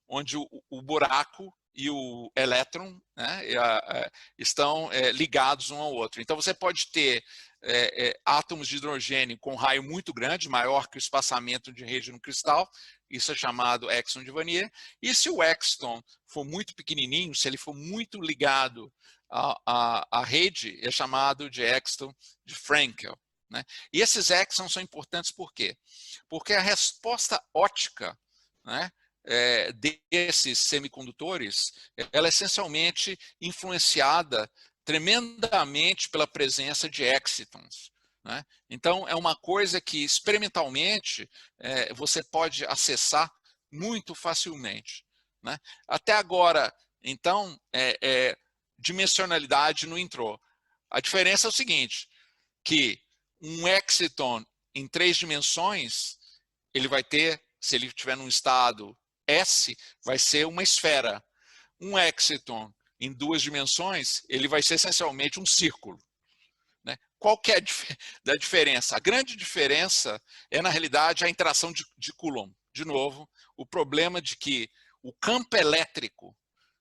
onde o buraco e o elétron, né, estão ligados um ao outro. Então, você pode ter átomos de hidrogênio com raio muito grande, maior que o espaçamento de rede no cristal, isso é chamado exciton de Wannier. E se o exciton for muito pequenininho, se ele for muito ligado à rede, é chamado de exciton de Frankel, né? E esses exitons são importantes por quê? Porque a resposta óptica, né, desses semicondutores, ela é essencialmente influenciada tremendamente pela presença de excitons, né? Então, é uma coisa que, experimentalmente, você pode acessar muito facilmente, né? Até agora, então, dimensionalidade não entrou. A diferença é o seguinte, que um exciton em 3 dimensões, ele vai ter, se ele estiver num estado S, vai ser uma esfera. Um exciton em 2 dimensões, ele vai ser essencialmente um círculo, né? Qual que é a diferença? A grande diferença é, na realidade, a interação de Coulomb. De novo, o problema de que o campo elétrico,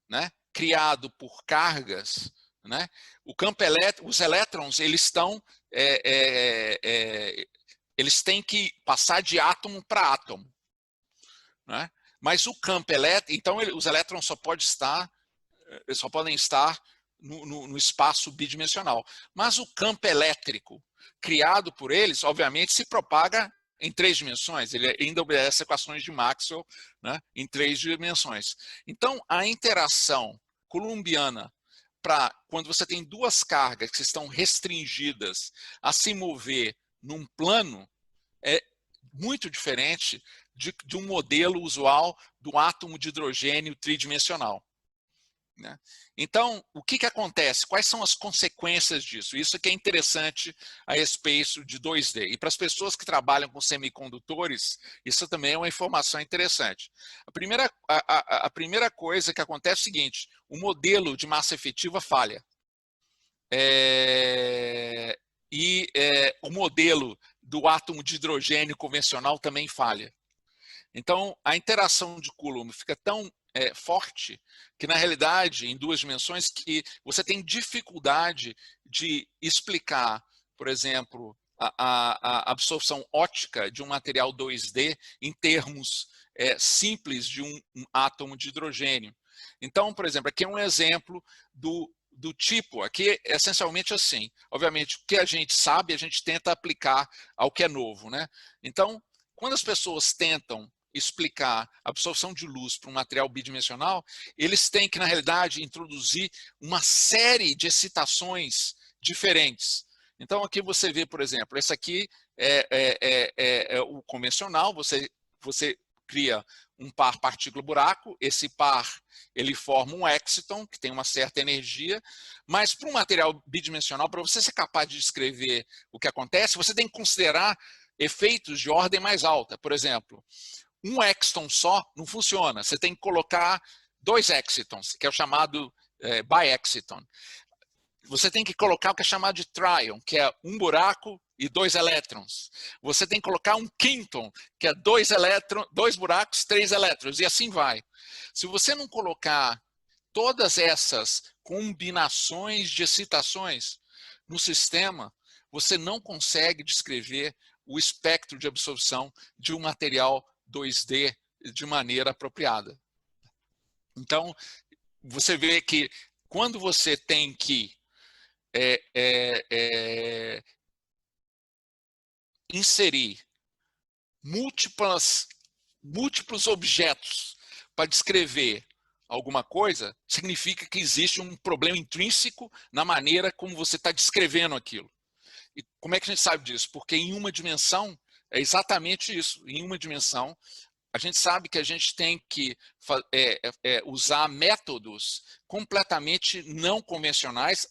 né, criado por cargas, né, o campo elétrico, os elétrons, eles estão, eles têm que passar de átomo para átomo, né? Mas o campo elétrico, então os elétrons só podem estar no espaço bidimensional. Mas o campo elétrico criado por eles, obviamente, se propaga em 3 dimensões. Ele ainda obedece equações de Maxwell, né, em 3 dimensões. Então, a interação coulombiana para quando você tem 2 cargas que estão restringidas a se mover num plano é muito diferente de um modelo usual do átomo de hidrogênio tridimensional. né? Então, o que acontece? Quais são as consequências disso? Isso que é interessante a respeito de 2D. E para as pessoas que trabalham com semicondutores, isso também é uma informação interessante. A primeira coisa que acontece é o seguinte: o modelo de massa efetiva falha. O modelo do átomo de hidrogênio convencional também falha. Então, a interação de Coulomb fica tão forte que, na realidade, em 2 dimensões, que você tem dificuldade de explicar, por exemplo, a absorção óptica de um material 2D em termos simples de um átomo de hidrogênio. Então, por exemplo, aqui é um exemplo do tipo, aqui é essencialmente assim. Obviamente, o que a gente sabe, a gente tenta aplicar ao que é novo, né? Então, quando as pessoas tentam explicar a absorção de luz para um material bidimensional, eles têm que, na realidade, introduzir uma série de excitações diferentes. Então, aqui você vê, por exemplo, esse aqui é o convencional, você cria um par partícula-buraco, esse par ele forma um exciton, que tem uma certa energia, mas para um material bidimensional, para você ser capaz de descrever o que acontece, você tem que considerar efeitos de ordem mais alta. Por exemplo, um exciton só não funciona, você tem que colocar 2 excitons, que é o chamado bi-exciton. Você tem que colocar o que é chamado de tryon, que é um buraco e 2 elétrons. Você tem que colocar um quinton, que é 2 buracos, 3 elétrons, e assim vai. Se você não colocar todas essas combinações de excitações no sistema, você não consegue descrever o espectro de absorção de um material 2D de maneira apropriada. Então, você vê que quando você tem que inserir múltiplos objetos para descrever alguma coisa, significa que existe um problema intrínseco na maneira como você está descrevendo aquilo. E como é que a gente sabe disso? Porque em uma dimensão é exatamente isso. Em uma dimensão, a gente sabe que a gente tem que usar métodos completamente não convencionais,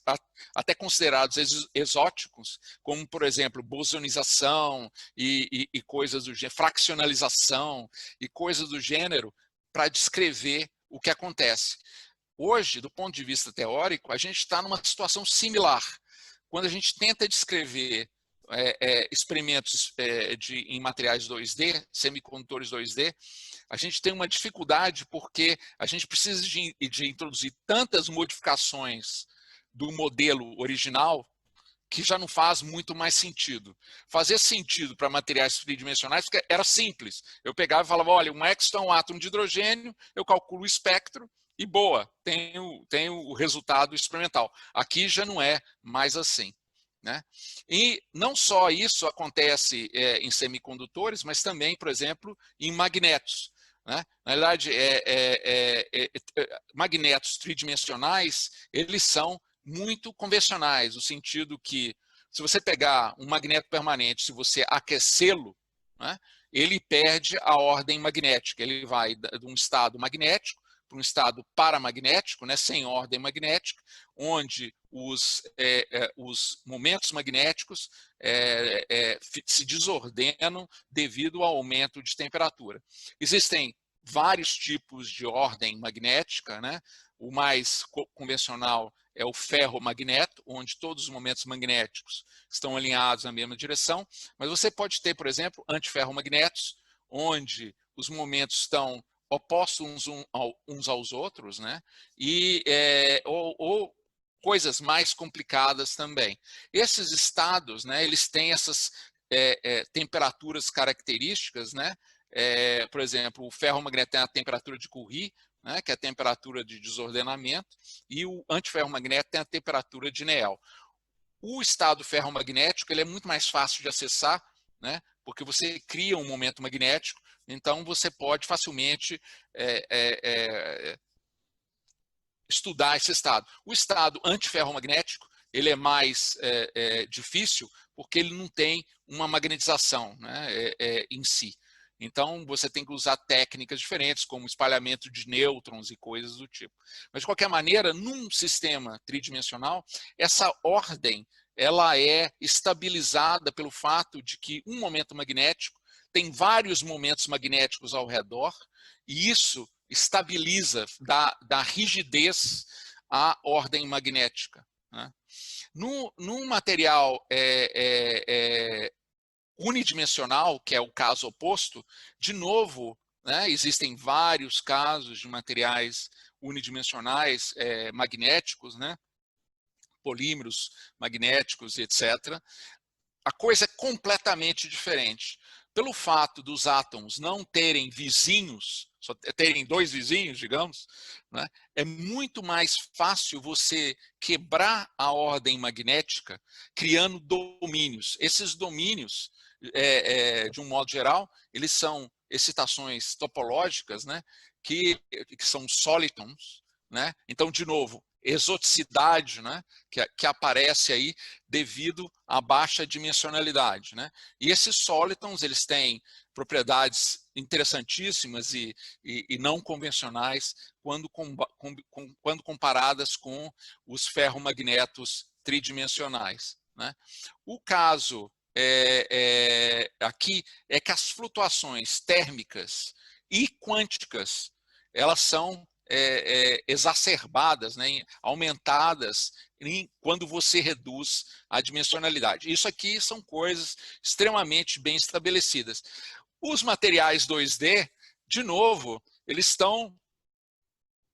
até considerados exóticos, como, por exemplo, bosonização e coisas do gênero, fraccionalização e coisas do gênero, para descrever o que acontece. Hoje, do ponto de vista teórico, a gente está numa situação similar. Quando a gente tenta descrever experimentos em materiais 2D, semicondutores 2D, a gente tem uma dificuldade porque a gente precisa de introduzir tantas modificações do modelo original que já não faz muito mais sentido. Fazia sentido para materiais tridimensionais porque era simples. Eu pegava e falava, olha, um exciton é um átomo de hidrogênio, eu calculo o espectro e boa, tenho o resultado experimental. Aqui já não é mais assim. Né? E não só isso acontece em semicondutores, mas também, por exemplo, em magnetos. Né? Na verdade, magnetos tridimensionais, eles são muito convencionais, no sentido que, se você pegar um magneto permanente, se você aquecê-lo, né, ele perde a ordem magnética, ele vai de um estado magnético para um estado paramagnético, né, sem ordem magnética, onde os momentos magnéticos se desordenam devido ao aumento de temperatura. Existem vários tipos de ordem magnética, né? O mais convencional é o ferromagneto, onde todos os momentos magnéticos estão alinhados na mesma direção, mas você pode ter, por exemplo, antiferromagnetos, onde os momentos estão opostos uns aos outros, né? Ou coisas mais complicadas também. Esses estados, né, eles têm essas temperaturas características, né? Por exemplo, o ferromagneto tem a temperatura de Curie, né, que é a temperatura de desordenamento, e o antiferromagneto tem a temperatura de Néel. O estado ferromagnético ele é muito mais fácil de acessar, né, porque você cria um momento magnético, então você pode facilmente estudar esse estado. O estado antiferromagnético ele é mais difícil porque ele não tem uma magnetização, né, em si. Então, você tem que usar técnicas diferentes, como espalhamento de nêutrons e coisas do tipo. Mas, de qualquer maneira, num sistema tridimensional, essa ordem ela é estabilizada pelo fato de que um momento magnético tem vários momentos magnéticos ao redor, e isso estabiliza, dá rigidez à ordem magnética, né? Num material unidimensional, que é o caso oposto, de novo, né, existem vários casos de materiais unidimensionais magnéticos, né, polímeros magnéticos, etc. A coisa é completamente diferente. Pelo fato dos átomos não terem vizinhos, só terem dois vizinhos, digamos, né, é muito mais fácil você quebrar a ordem magnética criando domínios. Esses domínios, de um modo geral, eles são excitações topológicas, né, que são solitons, né? Então, de novo, exoticidade, né, que aparece aí devido à baixa dimensionalidade, né? E esses solitons, eles têm propriedades interessantíssimas e não convencionais quando comparadas com os ferromagnetos tridimensionais, né? O caso aqui é que as flutuações térmicas e quânticas, elas são exacerbadas, né, aumentadas quando você reduz a dimensionalidade. Isso aqui são coisas extremamente bem estabelecidas. Os materiais 2D, de novo, eles estão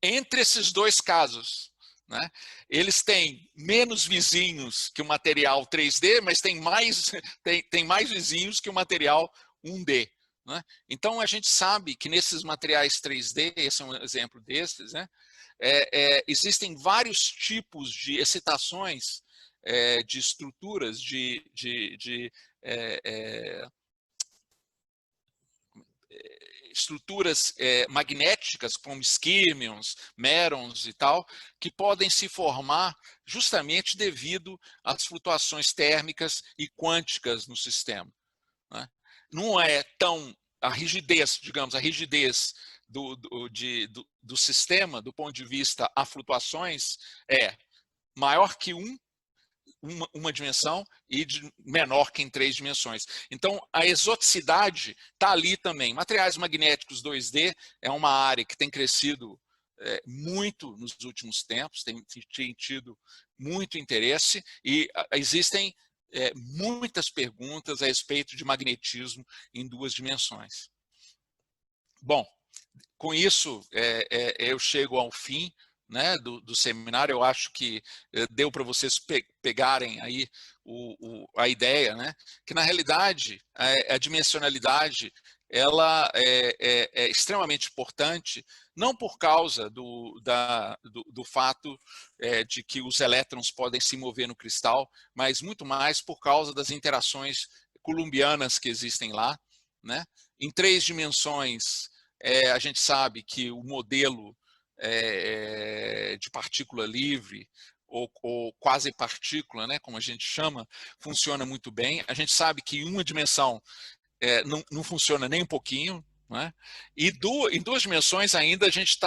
entre esses dois casos, né? Eles têm menos vizinhos que o material 3D, mas tem mais vizinhos que o material 1D. Né? Então, a gente sabe que nesses materiais 3D, esse é um exemplo desses, né? Existem vários tipos de excitações de estruturas, estruturas magnéticas, como isquímions, mérons e tal, que podem se formar justamente devido às flutuações térmicas e quânticas no sistema. Né? Não é tão a rigidez, digamos, a rigidez do sistema, do ponto de vista a flutuações, é maior que uma dimensão e menor que em 3 dimensões. Então, a exoticidade está ali também. Materiais magnéticos 2D é uma área que tem crescido muito nos últimos tempos, tem tido muito interesse e existem muitas perguntas a respeito de magnetismo em 2 dimensões. Bom, com isso, eu chego ao fim, né, do seminário. Eu acho que deu para vocês pegarem aí a ideia, né, que na realidade a dimensionalidade ela é extremamente importante, não por causa do fato de que os elétrons podem se mover no cristal, mas muito mais por causa das interações coulombianas que existem lá, né? Em 3 dimensões, a gente sabe que o modelo de partícula livre, ou quase partícula, né, como a gente chama, funciona muito bem. A gente sabe que em uma dimensão não funciona nem um pouquinho, né? E em 2 dimensões ainda a gente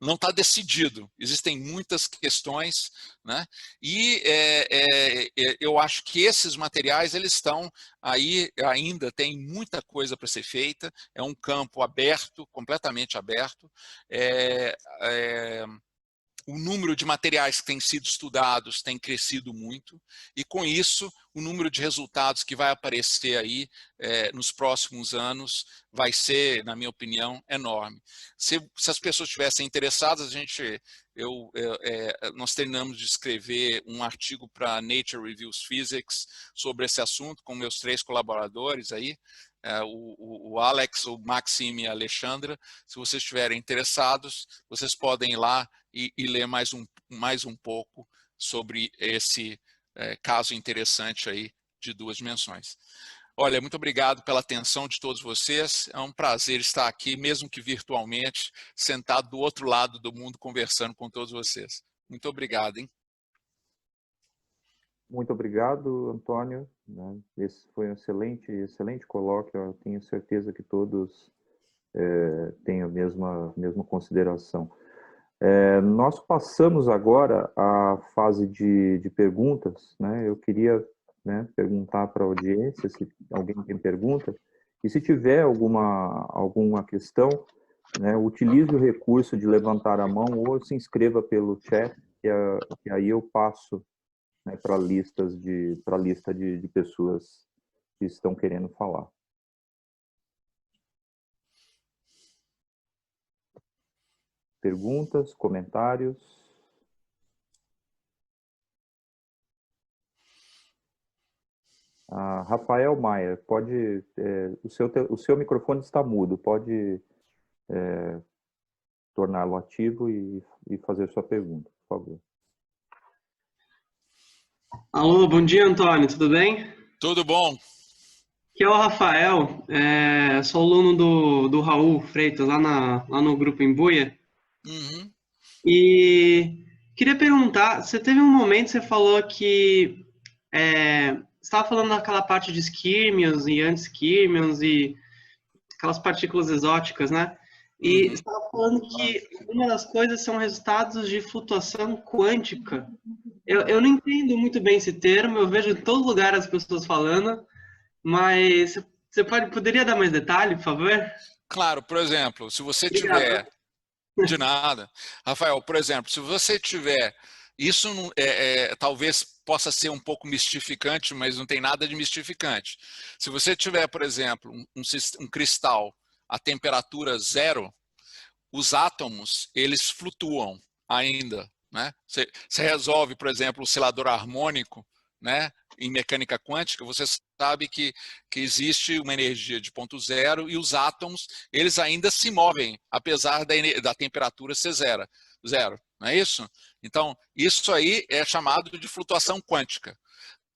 não está decidido. Existem muitas questões, né? E eu acho que esses materiais eles estão aí ainda, tem muita coisa para ser feita. É um campo aberto, completamente aberto. O número de materiais que têm sido estudados tem crescido muito, e com isso o número de resultados que vai aparecer aí nos próximos anos vai ser, na minha opinião, enorme. Se as pessoas estivessem interessadas, nós terminamos de escrever um artigo para Nature Reviews Physics sobre esse assunto, com meus 3 colaboradores aí, o Alex, o Maxime e a Alexandra. Se vocês estiverem interessados, vocês podem ir lá e ler mais um pouco sobre esse caso interessante aí de 2 dimensões. Olha, muito obrigado pela atenção de todos vocês. É um prazer estar aqui, mesmo que virtualmente, sentado do outro lado do mundo, conversando com todos vocês. Muito obrigado, hein? Muito obrigado, Antônio, né? Esse foi um excelente colóquio. Eu tenho certeza que todos têm a mesma consideração. Nós passamos agora à fase de perguntas, né? Eu queria, né, perguntar para a audiência se alguém tem pergunta, e se tiver alguma questão, né, utilize o recurso de levantar a mão ou se inscreva pelo chat, que aí eu passo, né, para a lista de pessoas que estão querendo falar. Perguntas, comentários? Rafael Maier, pode, o seu microfone está mudo, pode torná-lo ativo e fazer sua pergunta, por favor. Alô, bom dia, Antônio, tudo bem? Tudo bom? Aqui é o Rafael, sou aluno do Raul Freitas, lá no Grupo Embuia. Uhum. E queria perguntar, você teve um momento que você falou que você estava falando daquela parte de skirmions e anti-skirmions e aquelas partículas exóticas, né? E você estava falando que uma das coisas são resultados de flutuação quântica. Eu não entendo muito bem esse termo, eu vejo em todo lugar as pessoas falando, mas você poderia dar mais detalhe, por favor? Claro, por exemplo, se você Obrigado. tiver... De nada. Rafael, por exemplo, se você tiver... Isso talvez possa ser um pouco mistificante, mas não tem nada de mistificante. Se você tiver, por exemplo, um cristal a temperatura 0, os átomos, eles flutuam ainda, né? Você resolve, por exemplo, o oscilador harmônico, né? Em mecânica quântica, você sabe que existe uma energia de ponto zero e os átomos, eles ainda se movem, apesar da temperatura ser zero, não é isso? Então, isso aí é chamado de flutuação quântica.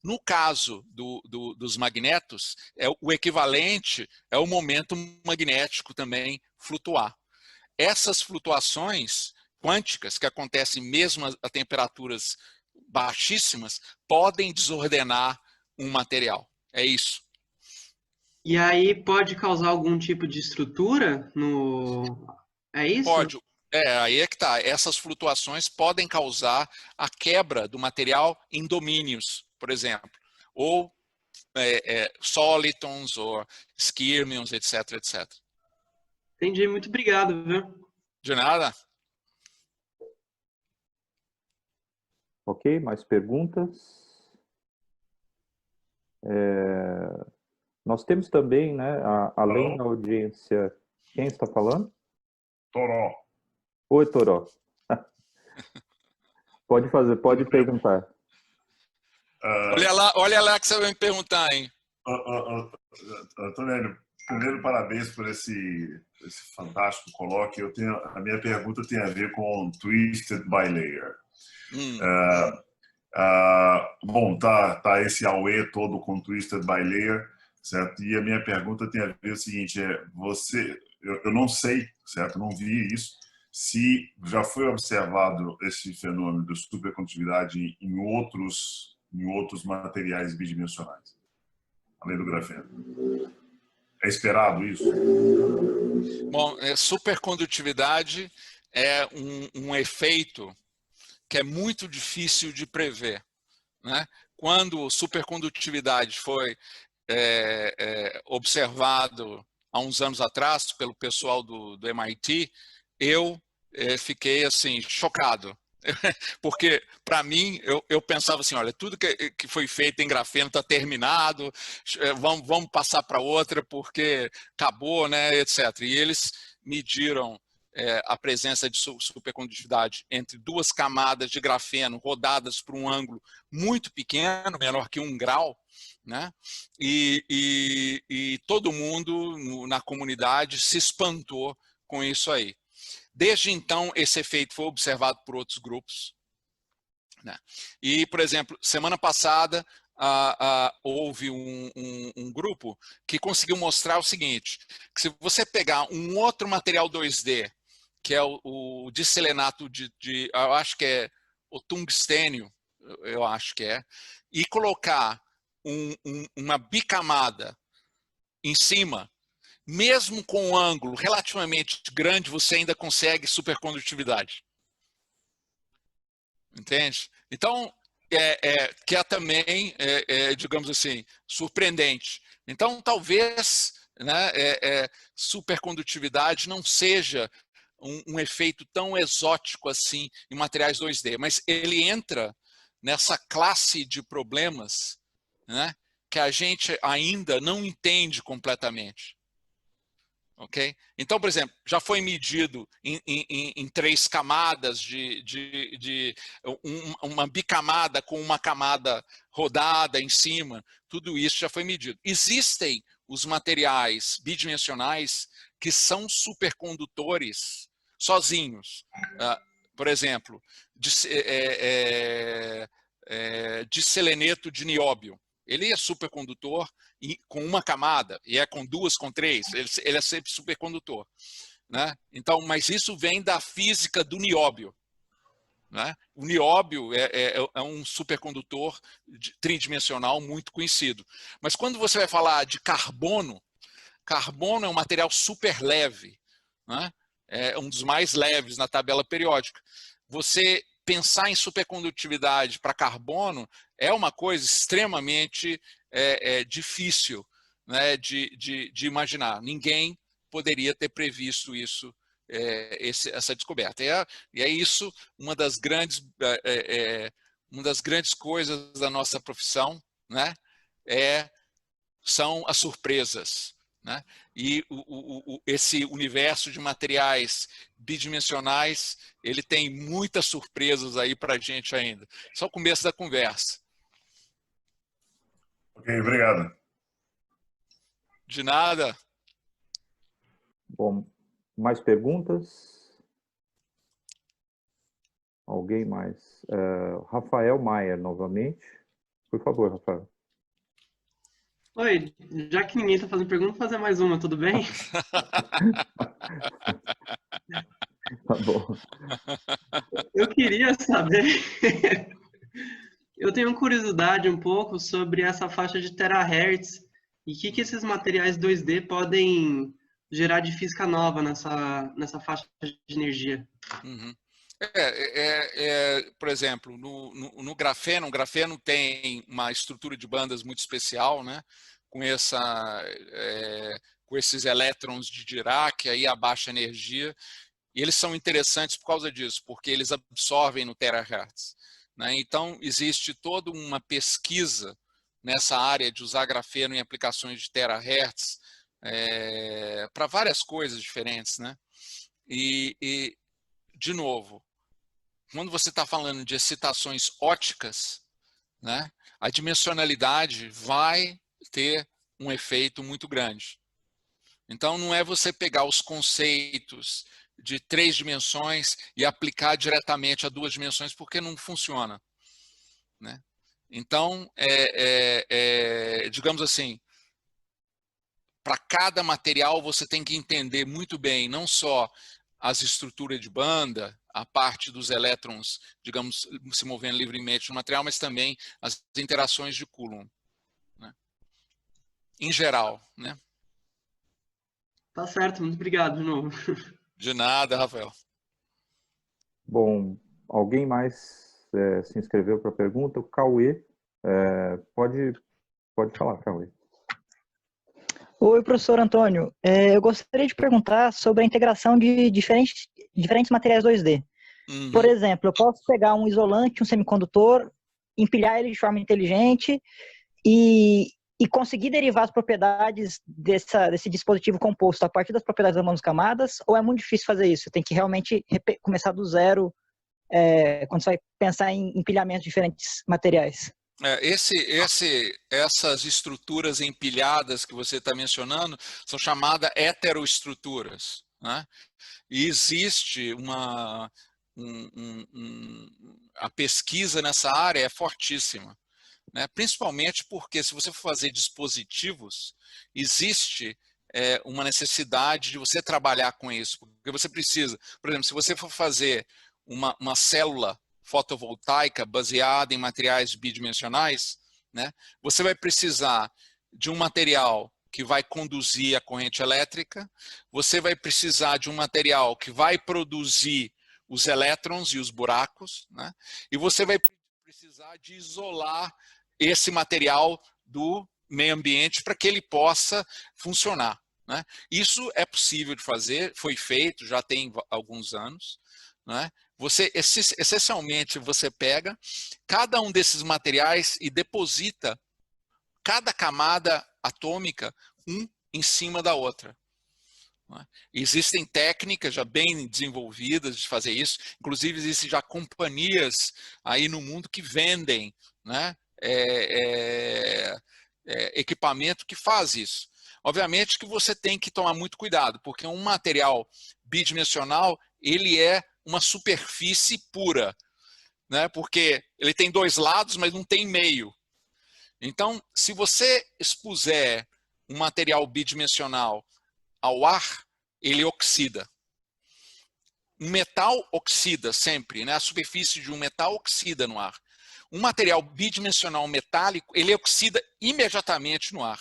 No caso dos magnetos, o equivalente é o momento magnético também flutuar. Essas flutuações quânticas, que acontecem mesmo a temperaturas baixíssimas, podem desordenar um material. É isso. E aí pode causar algum tipo de estrutura no... É isso? Pode. Aí é que tá. Essas flutuações podem causar a quebra do material em domínios, por exemplo. Ou solitons, ou skirmions, etc, etc. Entendi, muito obrigado, viu? De nada. Ok, mais perguntas? Nós temos também, né, além da audiência, quem está falando? Toró. Oi, Toró. Pode perguntar. Olha lá que você vai me perguntar, hein? Antônio, primeiro parabéns por esse fantástico colóquio. A minha pergunta tem a ver com Twisted Bilayer. Bom, tá esse AUE todo com Twisted Bilayer, certo? E a minha pergunta tem a ver o seguinte, eu não sei, certo? Não vi isso, se já foi observado esse fenômeno de supercondutividade em outros materiais bidimensionais, além do grafeno. É esperado isso? Bom, supercondutividade é um efeito que é muito difícil de prever, né? Quando supercondutividade foi observado há uns anos atrás pelo pessoal do MIT, eu fiquei assim chocado, porque para mim eu pensava assim, olha, tudo que foi feito em grafeno está terminado, vamos passar para outra porque acabou, né, etc. E eles mediram a presença de supercondutividade entre duas camadas de grafeno rodadas por um ângulo muito pequeno, menor que 1 grau, né? E todo mundo na comunidade se espantou com isso aí. Desde então, esse efeito foi observado por outros grupos, né? E, por exemplo, semana passada, houve um grupo que conseguiu mostrar o seguinte, que se você pegar um outro material 2D, que é o disselenato eu acho que é o tungstênio, eu acho que é, e colocar uma bicamada em cima, mesmo com um ângulo relativamente grande, você ainda consegue supercondutividade. Entende? Então, que é também, digamos assim, surpreendente. Então, talvez, né, supercondutividade não seja um efeito tão exótico assim em materiais 2D, mas ele entra nessa classe de problemas, né, que a gente ainda não entende completamente. Okay? Então, por exemplo, já foi medido em 3 camadas uma bicamada com uma camada rodada em cima, tudo isso já foi medido. Existem os materiais bidimensionais que são supercondutores sozinhos. Por exemplo, de seleneto de nióbio. Ele é supercondutor com uma camada, e é com 2, com 3, ele é sempre supercondutor. Né? Então, mas isso vem da física do nióbio. Né? O nióbio é um supercondutor tridimensional muito conhecido. Mas quando você vai falar de carbono, carbono é um material super leve. Né? É um dos mais leves na tabela periódica. Você pensar em supercondutividade para carbono é uma coisa extremamente difícil, né, de imaginar. Ninguém poderia ter previsto isso, essa descoberta. E é isso uma das grandes coisas da nossa profissão, né, são as surpresas. Né? E esse universo de materiais bidimensionais, ele tem muitas surpresas aí para a gente ainda. Só o começo da conversa. Ok, obrigado. De nada. Bom, mais perguntas? Alguém mais? Rafael Maier, novamente. Por favor, Rafael. Oi, já que ninguém está fazendo pergunta, vou fazer mais uma, tudo bem? Tá bom. Eu queria saber, eu tenho curiosidade um pouco sobre essa faixa de terahertz e o que esses materiais 2D podem gerar de física nova nessa faixa de energia. Uhum. Por exemplo, no grafeno, o grafeno tem uma estrutura de bandas muito especial, né? Com esses elétrons de Dirac aí a baixa energia, e eles são interessantes por causa disso, porque eles absorvem no terahertz. Né? Então, existe toda uma pesquisa nessa área de usar grafeno em aplicações de terahertz para várias coisas diferentes. Né? E, de novo, quando você está falando de excitações óticas, né, a dimensionalidade vai ter um efeito muito grande. Então, não é você pegar os conceitos de 3 dimensões e aplicar diretamente a 2 dimensões, porque não funciona. Né? Então, digamos assim, para cada material você tem que entender muito bem, não só as estruturas de banda, a parte dos elétrons, digamos, se movendo livremente no material, mas também as interações de Coulomb. Né? Em geral. Né? Tá certo, muito obrigado de novo. De nada, Rafael. Bom, alguém mais se inscreveu para a pergunta? O Cauê, pode falar, Cauê. Oi, professor Antônio. Eu gostaria de perguntar sobre a integração de diferentes materiais 2D. Uhum. Por exemplo, eu posso pegar um isolante, um semicondutor, empilhar ele de forma inteligente e conseguir derivar as propriedades desse dispositivo composto a partir das propriedades das monocamadas, ou é muito difícil fazer isso? Tem que realmente começar do zero quando você vai pensar em empilhamento de diferentes materiais. Essas estruturas empilhadas que você está mencionando são chamadas heteroestruturas. Né? E existe a pesquisa nessa área é fortíssima. Né? Principalmente porque se você for fazer dispositivos, existe uma necessidade de você trabalhar com isso. Porque você precisa, por exemplo, se você for fazer uma célula fotovoltaica baseada em materiais bidimensionais, né, você vai precisar de um material que vai conduzir a corrente elétrica, você vai precisar de um material que vai produzir os elétrons e os buracos, né, e você vai precisar de isolar esse material do meio ambiente para que ele possa funcionar, né? Isso é possível de fazer, foi feito, já tem alguns anos, né? Você, essencialmente, você pega cada um desses materiais e deposita cada camada atômica um em cima da outra. Existem técnicas já bem desenvolvidas de fazer isso, inclusive existem já companhias aí no mundo que vendem, né, equipamento que faz isso. Obviamente que você tem que tomar muito cuidado, porque um material bidimensional, ele é uma superfície pura, né, porque ele tem dois lados, mas não tem meio. Então, se você expuser um material bidimensional ao ar, ele oxida. Um metal oxida sempre, né? A superfície de um metal oxida no ar. Um material bidimensional metálico, ele oxida imediatamente no ar.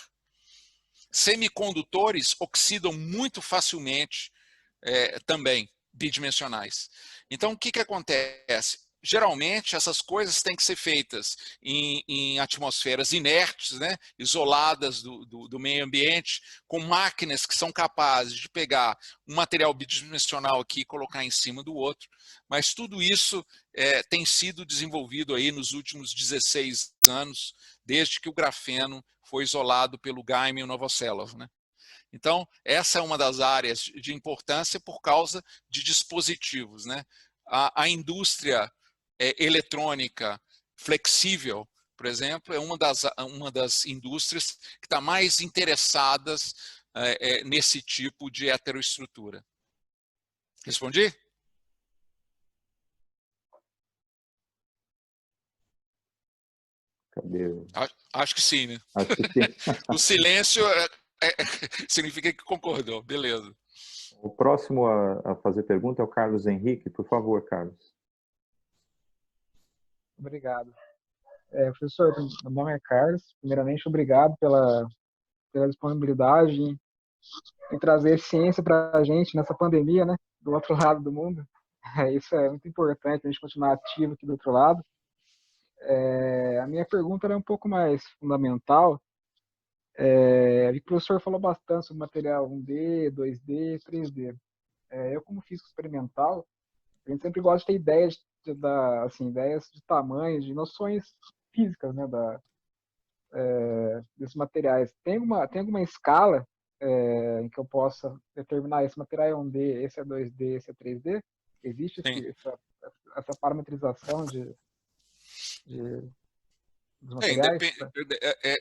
Semicondutores oxidam muito facilmente também, bidimensionais. Então, o que acontece? Geralmente, essas coisas têm que ser feitas em atmosferas inertes, né, isoladas do meio ambiente, com máquinas que são capazes de pegar um material bidimensional aqui e colocar em cima do outro. Mas tudo isso tem sido desenvolvido aí nos últimos 16 anos, desde que o grafeno foi isolado pelo Gaiman Novoselov, né? Então, essa é uma das áreas de importância por causa de dispositivos, né? A indústria eletrônica flexível, por exemplo, é uma das indústrias que está mais interessadas nesse tipo de heteroestrutura. Respondi? Cadê? Acho que sim, né? Acho que sim. O silêncio significa que concordou. Beleza. O próximo a fazer pergunta é o Carlos Henrique. Por favor, Carlos. Obrigado. Professor, meu nome é Carlos. Primeiramente, obrigado pela disponibilidade em trazer ciência para a gente nessa pandemia, né? Do outro lado do mundo. Isso é muito importante, a gente continuar ativo aqui do outro lado. A minha pergunta era um pouco mais fundamental. O professor falou bastante sobre material 1D, 2D, 3D. Eu, como físico experimental, a gente sempre gosta de ter ideias ideias de tamanho, de noções físicas, né, desses materiais. Tem alguma escala em que eu possa determinar esse material é 1D, esse é 2D, esse é 3D? Existe essa parametrização dos materiais?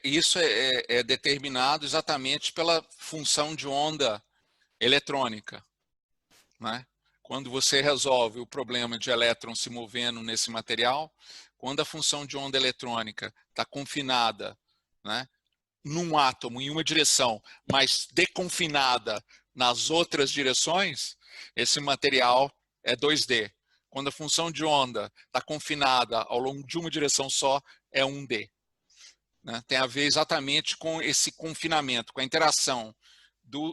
Isso é determinado exatamente pela função de onda eletrônica, né? Quando você resolve o problema de elétrons se movendo nesse material, quando a função de onda eletrônica está confinada, né, num átomo em uma direção, mas deconfinada nas outras direções, esse material é 2D. Quando a função de onda está confinada ao longo de uma direção só, é 1D. Né? Tem a ver exatamente com esse confinamento, com a interação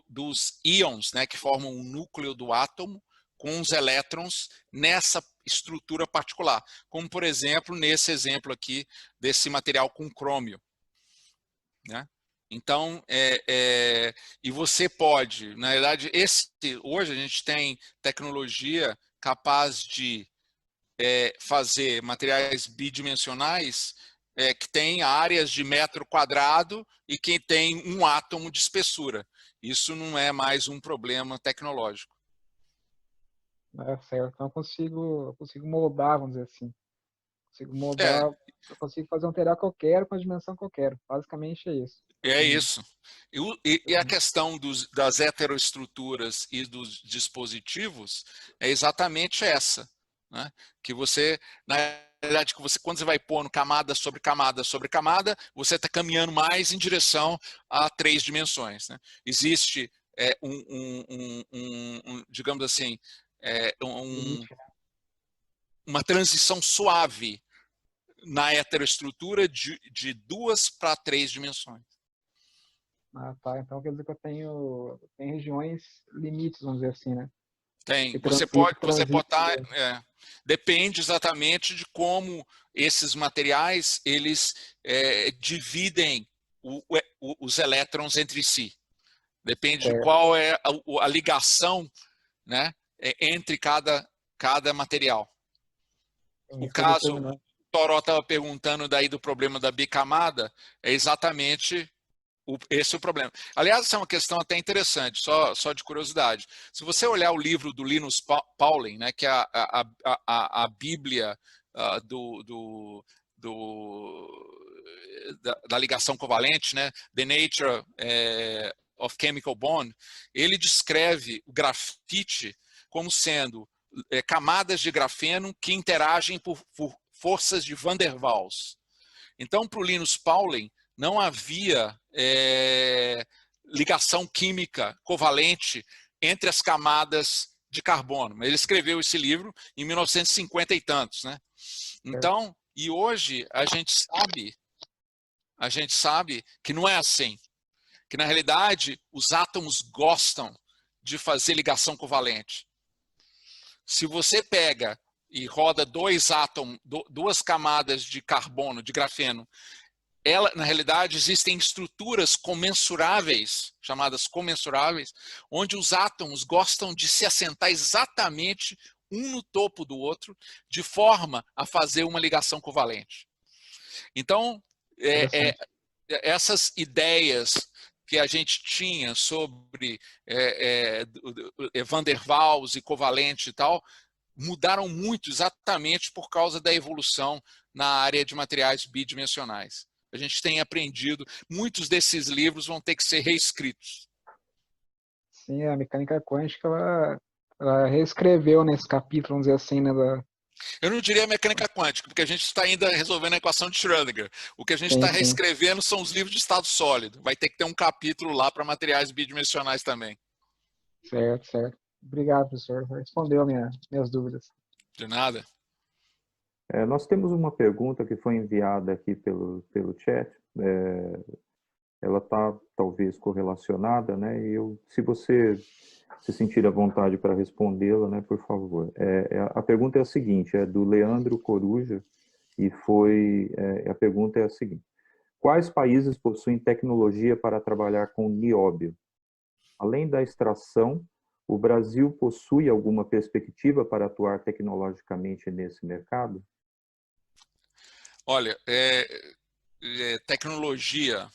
dos íons, né, que formam o núcleo do átomo, com os elétrons nessa estrutura particular, como por exemplo nesse exemplo aqui desse material com crômio, né? Então, e você pode, na verdade, hoje a gente tem tecnologia capaz de fazer materiais bidimensionais que tem áreas de metro quadrado e que tem um átomo de espessura. Isso não é mais um problema tecnológico. Certo, então eu consigo moldar, vamos dizer assim. Consigo moldar, eu consigo fazer um material que eu quero com a dimensão que eu quero. Basicamente é isso. É isso. E a questão das heteroestruturas e dos dispositivos é exatamente essa, né? Que você, na verdade, quando você vai pondo camada sobre camada sobre camada, você está caminhando mais em direção a 3 dimensões, né? Existe digamos assim, uma transição suave na heteroestrutura de 2 para 3 dimensões. Ah, tá. Então quer dizer que eu tenho regiões limites, vamos dizer assim, né? Tem. Que Você pode transito. botar... depende exatamente de como esses materiais eles dividem os elétrons entre si. Depende de qual é a ligação, né, entre cada material. O caso, o Toró estava perguntando daí do problema da bicamada, é exatamente esse é o problema. Aliás, essa é uma questão até interessante, só de curiosidade. Se você olhar o livro do Linus Pauling, né, que é a Bíblia da ligação covalente, né, The Nature of Chemical Bond, ele descreve o grafite como sendo camadas de grafeno que interagem por forças de Van der Waals. Então, para o Linus Pauling, não havia ligação química covalente entre as camadas de carbono. Ele escreveu esse livro em 1950 e tantos, né? Então, e hoje a gente sabe que não é assim, que na realidade os átomos gostam de fazer ligação covalente. Se você pega e roda duas camadas de carbono, de grafeno, na realidade, existem estruturas comensuráveis, chamadas comensuráveis, onde os átomos gostam de se assentar exatamente um no topo do outro, de forma a fazer uma ligação covalente. Então, essas ideias que a gente tinha sobre Van der Waals e covalente e tal, mudaram muito exatamente por causa da evolução na área de materiais bidimensionais. A gente tem aprendido, muitos desses livros vão ter que ser reescritos. Sim, a mecânica quântica, ela reescreveu nesse capítulo, vamos dizer assim, né? Eu não diria mecânica quântica, porque a gente está ainda resolvendo a equação de Schrödinger. O que a gente está reescrevendo são os livros de estado sólido. Vai ter que ter um capítulo lá para materiais bidimensionais também. Certo, certo. Obrigado, professor. Respondeu minhas dúvidas. De nada. Nós temos uma pergunta que foi enviada aqui pelo chat. Ela está talvez correlacionada, né? E se você se sentir à vontade para respondê-la, né, por favor. A pergunta é a seguinte, é do Leandro Coruja, e a pergunta é a seguinte: quais países possuem tecnologia para trabalhar com nióbio? Além da extração, o Brasil possui alguma perspectiva para atuar tecnologicamente nesse mercado? Olha, tecnologia.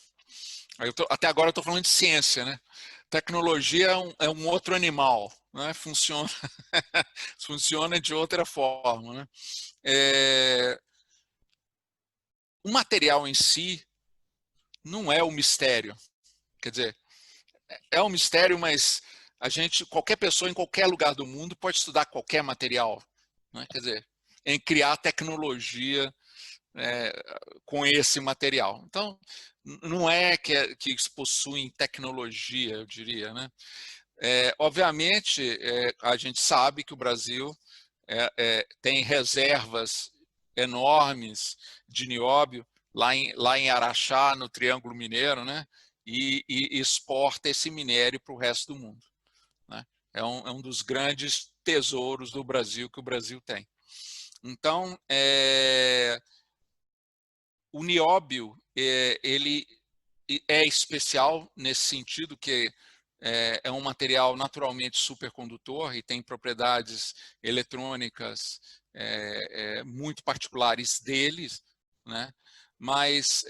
Até agora eu estou falando de ciência, né? Tecnologia é um outro animal, né? Funciona de outra forma, né? O material em si não é o mistério. Quer dizer, é um mistério, mas qualquer pessoa em qualquer lugar do mundo pode estudar qualquer material, né? Quer dizer, em criar tecnologia com esse material. Então, não é que eles possuem tecnologia, eu diria, né? Obviamente, a gente sabe que o Brasil tem reservas enormes de nióbio lá em Araxá, no Triângulo Mineiro, né? E exporta esse minério para o resto do mundo, né? É um dos grandes tesouros do Brasil que o Brasil tem. Então, o nióbio, ele é especial nesse sentido que é um material naturalmente supercondutor e tem propriedades eletrônicas muito particulares deles, né? Mas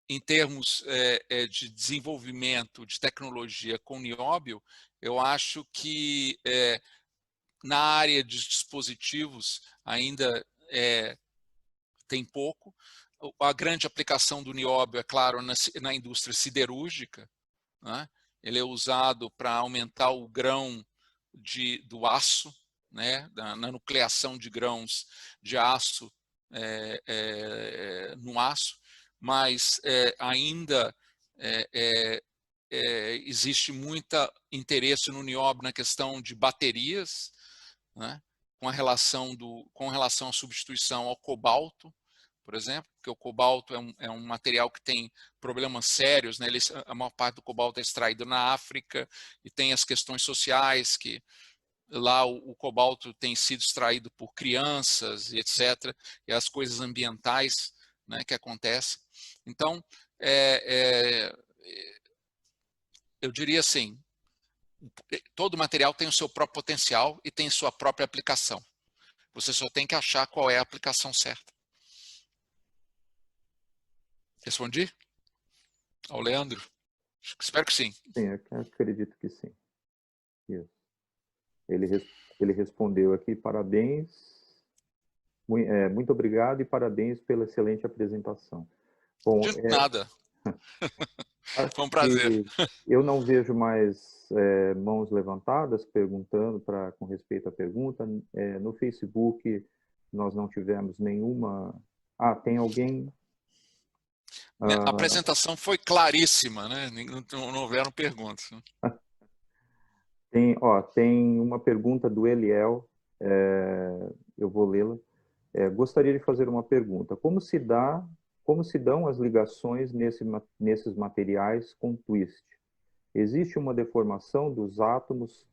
em termos de desenvolvimento de tecnologia com nióbio, eu acho que na área de dispositivos ainda tem pouco. A grande aplicação do nióbio, é claro, na indústria siderúrgica, né? Ele é usado para aumentar o grão do aço, né? Na nucleação de grãos de aço no aço, mas ainda existe muito interesse no nióbio na questão de baterias, né? com relação à substituição ao cobalto, por exemplo, porque o cobalto é um material que tem problemas sérios, né? A maior parte do cobalto é extraído na África e tem as questões sociais que lá o cobalto tem sido extraído por crianças e etc. E as coisas ambientais, né, que acontecem. Então, eu diria assim, todo material tem o seu próprio potencial e tem sua própria aplicação. Você só tem que achar qual é a aplicação certa. Respondi? Ao Leandro? Espero que sim. Sim, eu acredito que sim. Isso. Ele respondeu aqui, parabéns, muito obrigado e parabéns pela excelente apresentação. Bom, de nada. Foi um prazer. Eu não vejo mais mãos levantadas perguntando com respeito à pergunta. No Facebook nós não tivemos nenhuma... Ah, tem alguém... A apresentação foi claríssima, né? Não houveram perguntas. Tem uma pergunta do Eliel, eu vou lê-la. Gostaria de fazer uma pergunta. Como se dão as ligações nesses materiais com twist? Existe uma deformação dos átomos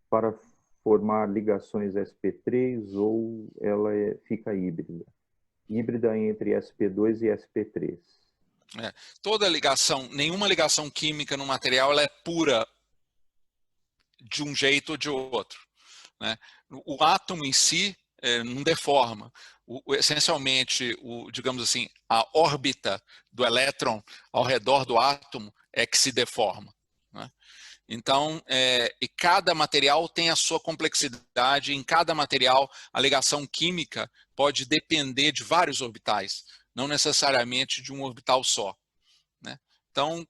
para formar ligações sp3 ou ela fica híbrida? Híbrida entre sp2 e sp3. Toda ligação, nenhuma ligação química no material ela é pura de um jeito ou de outro, né? O átomo em si não deforma. Essencialmente, digamos assim, a órbita do elétron ao redor do átomo é que se deforma, né? Então, e cada material tem a sua complexidade. Em cada material, a ligação química pode depender de vários orbitais, não necessariamente de um orbital só, né? Então,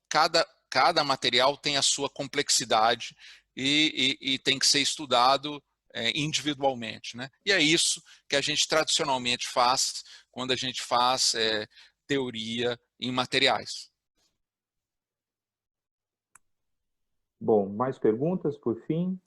cada material tem a sua complexidade e tem que ser estudado individualmente, né? E é isso que a gente tradicionalmente faz quando a gente faz teoria em materiais. Bom, mais perguntas por fim?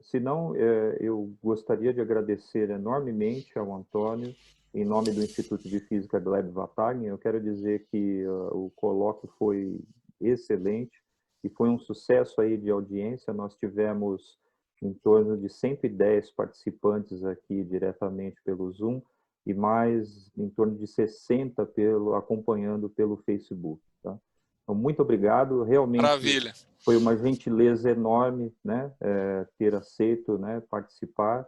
Se não, eu gostaria de agradecer enormemente ao Antônio, em nome do Instituto de Física Gleb Vatagen. Eu quero dizer que o colóquio foi excelente e foi um sucesso aí de audiência. Nós tivemos em torno de 110 participantes aqui diretamente pelo Zoom e mais em torno de 60 acompanhando pelo Facebook. Tá? Então, muito obrigado. Realmente Maravilha. Foi uma gentileza enorme, né, ter aceito, né, participar.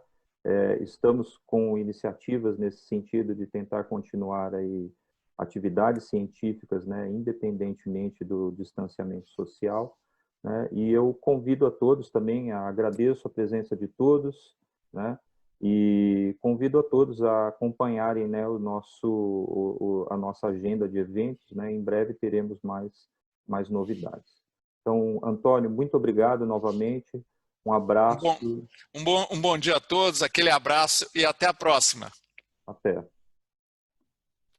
Estamos com iniciativas nesse sentido de tentar continuar aí atividades científicas, né, independentemente do distanciamento social, né, e eu convido a todos também, agradeço a presença de todos, né, e convido a todos a acompanharem, né, a nossa agenda de eventos, né, em breve teremos mais novidades. Então, Antônio, muito obrigado novamente, um abraço. Um bom dia a todos, aquele abraço e até a próxima. Até.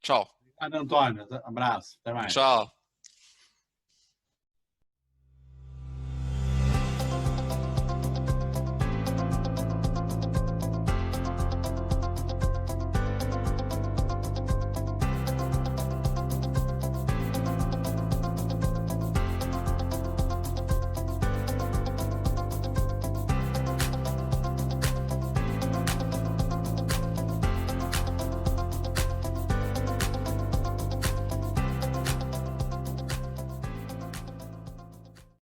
Tchau. Obrigado, Antônio. Abraço. Até mais. Tchau.